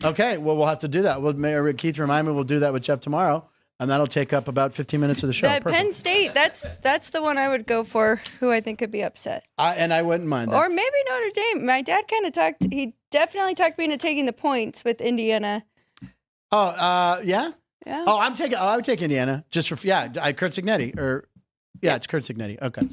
Okay, well, we'll have to do that. Keith, remind me, we'll do that with Jeff tomorrow, and that'll take up about 15 minutes of the show. That Penn State, that's the one I would go for, who I think could be upset. And I wouldn't mind that. Or maybe Notre Dame. My dad kind of he definitely talked me into taking the points with Indiana. Oh, yeah? Yeah. Oh, I would take Indiana, just for, Kurt Signetti, it's Kurt Signetti. Okay.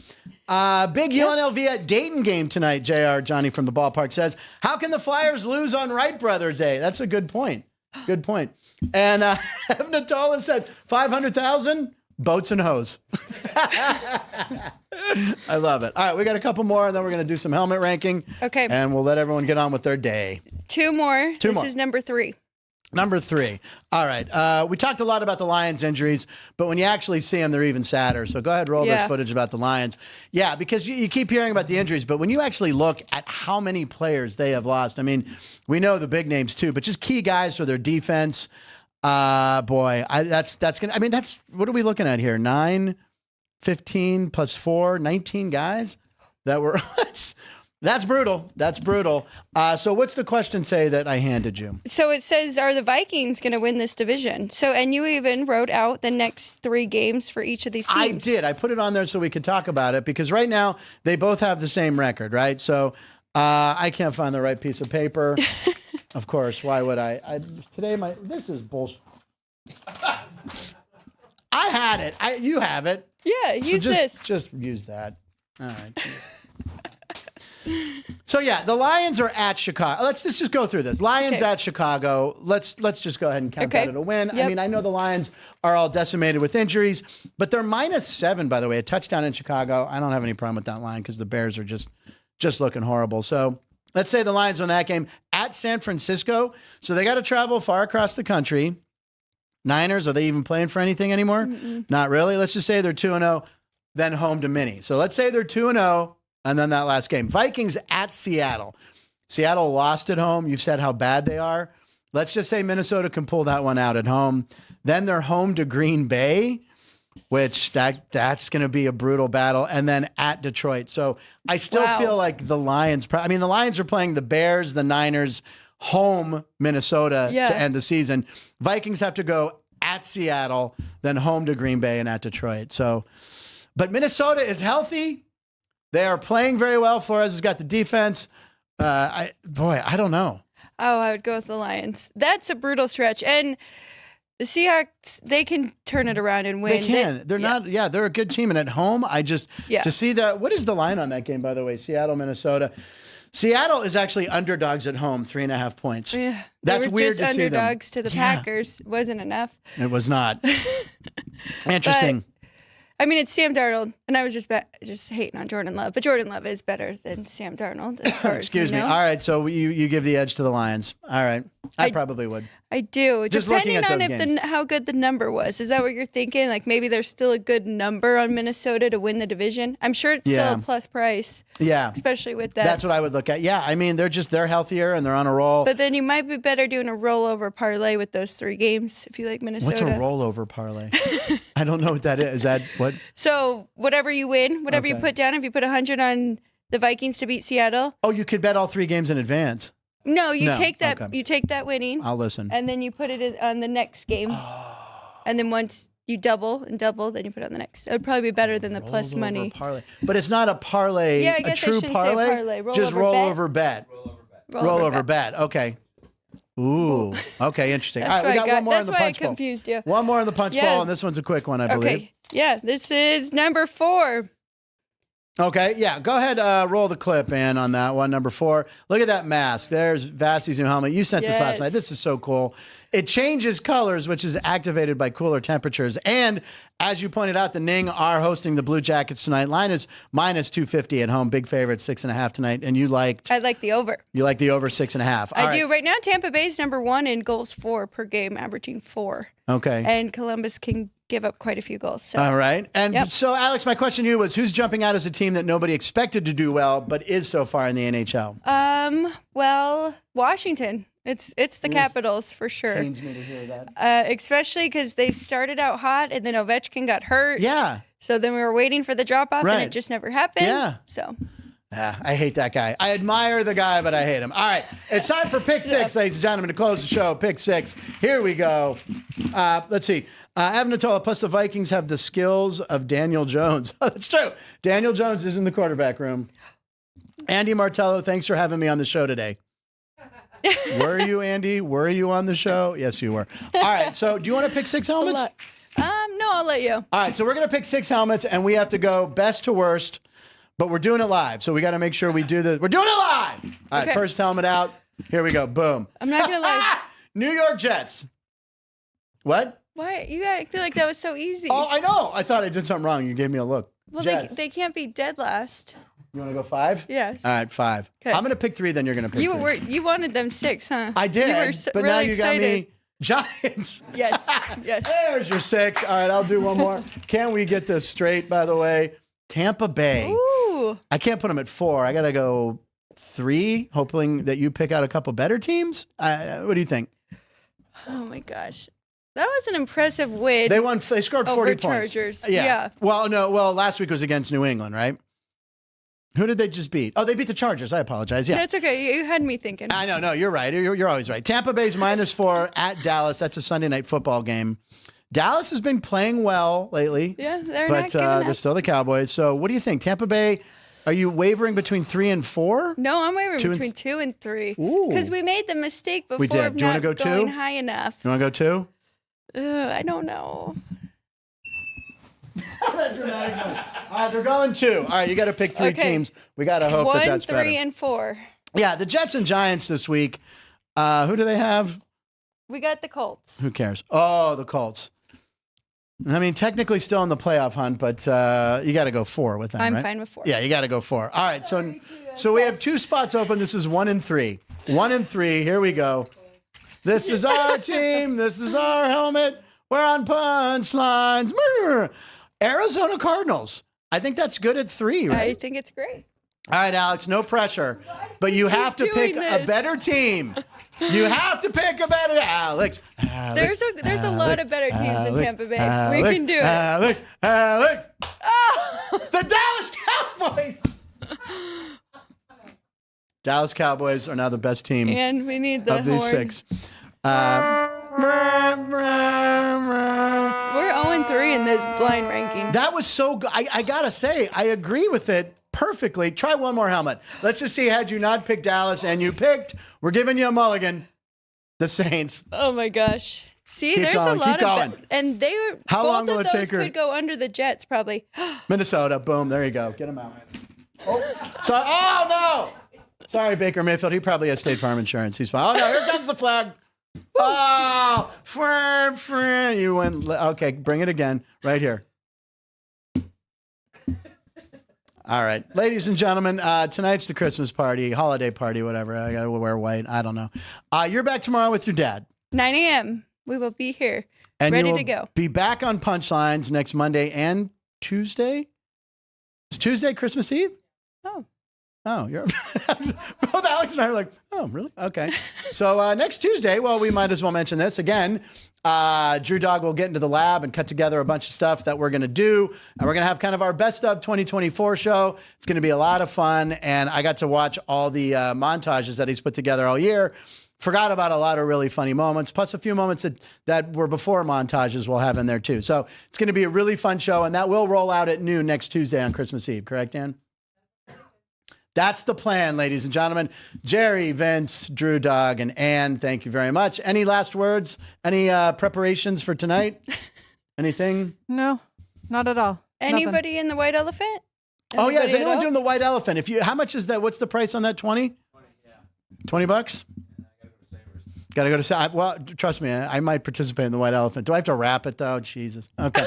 Big UNLV at Dayton game tonight, JR. Johnny from the ballpark says, how can the Flyers lose on Wright Brothers Day? That's a good point. Good point. And Natola said, 500,000 boats and hose. I love it. All right, we got a couple more, and then we're going to do some helmet ranking. Okay. And we'll let everyone get on with their day. Two more. This is number 3. Number 3. All right. We talked a lot about the Lions injuries, but when you actually see them, they're even sadder. So go ahead, roll this footage about the Lions. Yeah, because you keep hearing about the injuries, but when you actually look at how many players they have lost, I mean, we know the big names too, but just key guys for their defense. That's going to, I mean, that's, what are we looking at here? 9, 15 plus 4, 19 guys that were, That's brutal. That's brutal. So what's the question say that I handed you? So it says, are the Vikings going to win this division? So, and you even wrote out the next 3 games for each of these teams. I did. I put it on there so we could talk about it because right now they both have the same record, right? So I can't find the right piece of paper. Of course. Why would I? This is bullshit. I had it. You have it. Yeah, use this. Just use that. All right. So yeah, the Lions are at Chicago. Let's just go through this. Lions at Chicago. Let's just go ahead and count that as a win. Yep. I mean, I know the Lions are all decimated with injuries, but they're -7, by the way, a touchdown in Chicago. I don't have any problem with that line because the Bears are just looking horrible. So let's say the Lions win that game at San Francisco. So they got to travel far across the country. Niners, are they even playing for anything anymore? Not really. Let's just say they're 2-0, then home to Minnie. So let's say they're 2-0. And then that last game, Vikings at Seattle. Seattle lost at home. You've said how bad they are. Let's just say Minnesota can pull that one out at home. Then they're home to Green Bay, which that's going to be a brutal battle. And then at Detroit. So I still feel like the Lions, the Lions are playing the Bears, the Niners, home Minnesota to end the season. Vikings have to go at Seattle, then home to Green Bay and at Detroit. So, but Minnesota is healthy. They are playing very well. Flores has got the defense. I don't know. Oh, I would go with the Lions. That's a brutal stretch. And the Seahawks, they can turn it around and win. They can. They're a good team. And at home, to see that, what is the line on that game, by the way? Seattle, Minnesota. Seattle is actually underdogs at home, 3.5 points. Yeah, That's they were weird just to see them. underdogs to the Packers. Wasn't enough. It was not. Interesting. I mean, it's Sam Darnold, and I was just hating on Jordan Love, but Jordan Love is better than Sam Darnold. As far Excuse as me. know. All right, so you give the edge to the Lions. All right, I probably would. I do. Just looking Depending at on those if how good the number was. Is that what you're thinking? Like maybe there's still a good number on Minnesota to win the division. I'm sure it's still a plus price. Yeah. Especially with that. That's what I would look at. Yeah, I mean, they're healthier and they're on a roll. But then you might be better doing a rollover parlay with those 3 games if you like Minnesota. What's a rollover parlay? I don't know what that is. Is that what? So whatever you win, whatever you put down, if you put 100 on the Vikings to beat Seattle. Oh, you could bet all 3 games in advance. No, you take that. Okay. You take that winning. I'll listen. And then you put it on the next game. And then once you double, then you put it on the next. It would probably be better than the plus money. Parlay. But it's not a parlay. Yeah, I guess a true I shouldn't parlay. say parlay. Just rollover bet. Rollover bet. Okay. Ooh. Okay. Interesting. All right, we got one more on the punch bowl. That's why I confused you. One more on the punch bowl, and this one's a quick one, I believe. Okay. Yeah, this is number 4. Okay, yeah, go ahead, roll the clip, Ann, on that one, number 4. Look at that mask. There's Vassie's new helmet. You sent this last night. This is so cool. It changes colors, which is activated by cooler temperatures. And as you pointed out, the Ning are hosting the Blue Jackets tonight. Line is minus 250 at home. Big favorite, 6.5 tonight. And you liked? I like the over. You like the over 6.5. I do. Right now, Tampa Bay's number 1 in goals for per game, averaging 4. Okay. And Columbus can give up quite a few goals. So. All right. And so, Alex, my question to you was, who's jumping out as a team that nobody expected to do well, but is so far in the NHL? Well, Washington. It's the Capitals for sure. Pains me to hear that. Especially because they started out hot and then Ovechkin got hurt. Yeah. So then we were waiting for the drop off and it just never happened. Yeah. So. I hate that guy. I admire the guy, but I hate him. All right. It's time for Pick 6, ladies and gentlemen, to close the show. Pick 6. Here we go. Let's see. Evan Natola, plus the Vikings have the skills of Daniel Jones. That's true. Daniel Jones is in the quarterback room. Andy Martello, thanks for having me on the show today. Were you, Andy? Were you on the show? Yes, you were. All right. So do you want to pick 6 helmets? No, I'll let you. All right. So we're going to pick 6 helmets, and we have to go best to worst, but we're doing it live. So we got to make sure we do this. We're doing it live. All right. First helmet out. Here we go. Boom. I'm not going to lie. New York Jets. What? Why? You guys feel like that was so easy. Oh, I know. I thought I did something wrong. You gave me a look. Well, they can't be dead last. You want to go 5? Yes. All right, 5. Okay. I'm going to pick 3, then you're going to pick 3. You wanted them 6, huh? I did, but really now you excited. got me Giants. Yes, yes. There's your 6. All right, I'll do one more. Can we get this straight, by the way? Tampa Bay. Ooh. I can't put them at 4. I got to go 3, hoping that you pick out a couple better teams. What do you think? Oh, my gosh. That was an impressive win. They won. They scored 40 points. Chargers. Yeah. Well, no. Well, last week was against New England, right? Who did they just beat? Oh, they beat the Chargers. I apologize. Yeah. That's okay. You had me thinking. I know. No, you're right. You're always right. Tampa Bay's minus 4 at Dallas. That's a Sunday night football game. Dallas has been playing well lately. Yeah, they're but not giving up. they're still the Cowboys. So what do you think? Tampa Bay, are you wavering between 3 and 4? No, I'm wavering between 2 and 3. Ooh. Because we made the mistake before We did. of Do you wanna not go going 2? high enough. You want to go 2? I don't know. That dramatic moment. They're going 2. All right, you got to pick 3 teams. We got to hope 1, that that's 3, better. and 4. Yeah, the Jets and Giants this week. Who do they have? We got the Colts. Who cares? Oh, the Colts. I mean, technically still in the playoff hunt, but you got to go 4 with them, I'm right? fine with 4. Yeah, you got to go 4. All right, so we have 2 spots open. This is 1 and 3. 1 and 3. Here we go. This is our team. This is our helmet. We're on Punchlines. Arizona Cardinals. I think that's good at 3, right? I think it's great. All right, Alex, no pressure. But you have to pick a better team. You have to pick a better Alex. There's a lot of better teams in Tampa Bay. We can do it. Alex. Oh! The Dallas Cowboys. Dallas Cowboys are now the best team And we need the of these horn. 6. We're 0-3 in this blind ranking. That was so good. I got to say, I agree with it perfectly. Try one more helmet. Let's just see, had you not picked Dallas and you picked, we're giving you a mulligan, the Saints. Oh, my gosh. See, Keep there's going, a lot keep going. of and they were How both long will of it those take her? could go under the Jets probably. Minnesota, boom, there you go. Get them out. Oh, sorry. Oh, no. Sorry, Baker Mayfield. He probably has State Farm insurance. He's fine. Oh, no, here comes the flag. Oh, friend. You went. Okay, bring it again. Right here. All right. Ladies and gentlemen, tonight's the Christmas party, holiday party, whatever. I got to wear white. I don't know. You're back tomorrow with your dad. 9 a.m. We will be here, And ready you will to go. be back on Punchlines next Monday and Tuesday. Is Tuesday Christmas Eve? Oh, you're both Alex and I are like, oh, really? Okay. So next Tuesday, well, we might as well mention this again. Drew Dog will get into the lab and cut together a bunch of stuff that we're going to do. And we're going to have kind of our best of 2024 show. It's going to be a lot of fun. And I got to watch all the montages that he's put together all year. Forgot about a lot of really funny moments, plus a few moments that were before montages we'll have in there too. So it's going to be a really fun show. And that will roll out at noon next Tuesday on Christmas Eve. Correct, Dan? That's the plan, ladies and gentlemen. Jerry, Vince, Drew Dog, and Ann, thank you very much. Any last words? Any preparations for tonight? Anything? No, not at all. Anybody in the white elephant? Oh, yeah. Is Anybody at anyone all? doing the white elephant? How much is that? What's the price on that? 20? 20 bucks? Got to go to, well, trust me, I might participate in the white elephant. Do I have to wrap it though? Jesus. Okay.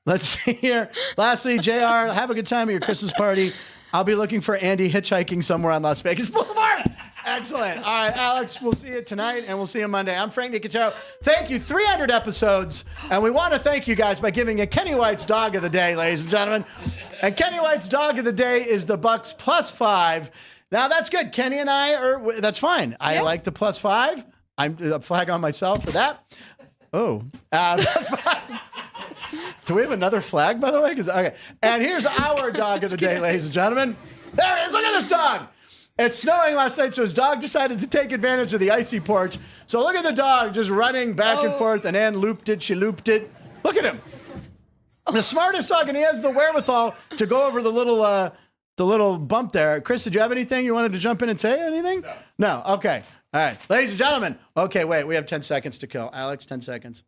Let's see here. Lastly, JR, have a good time at your Christmas party. I'll be looking for Andy hitchhiking somewhere on Las Vegas Boulevard. Excellent. All right, Alex, we'll see you tonight, and we'll see you Monday. I'm Frank Nicotero. Thank you. 300 episodes, and we want to thank you guys by giving a Kenny White's Dog of the Day, ladies and gentlemen. And Kenny White's Dog of the Day is the Bucks +5. Now, that's good. Kenny and I are, that's fine. I like the +5. I'm a flag on myself for that. Oh, +5. Do we have another flag, by the way? Okay. And here's our dog of the day, ladies and gentlemen. There it is. Look at this dog. It's snowing last night, so his dog decided to take advantage of the icy porch. So look at the dog just running back and forth, and Ann looped it. She looped it. Look at him. The smartest dog, and he has the wherewithal to go over the little bump there. Chris, did you have anything you wanted to jump in and say? Anything? No. Okay. All right. Ladies and gentlemen. Okay, wait. We have 10 seconds to kill. Alex, 10 seconds.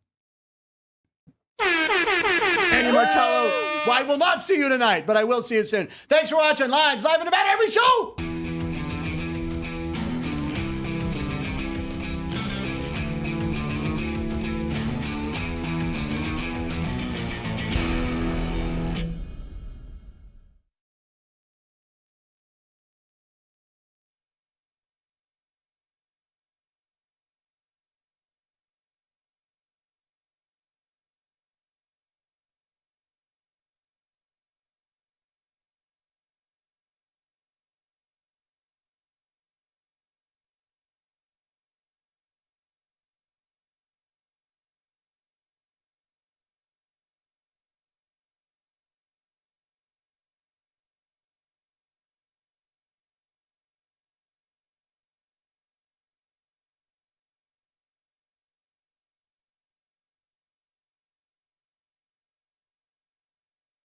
Andy Martello, I will not see you tonight, but I will see you soon. Thanks for watching Lines live in about every show.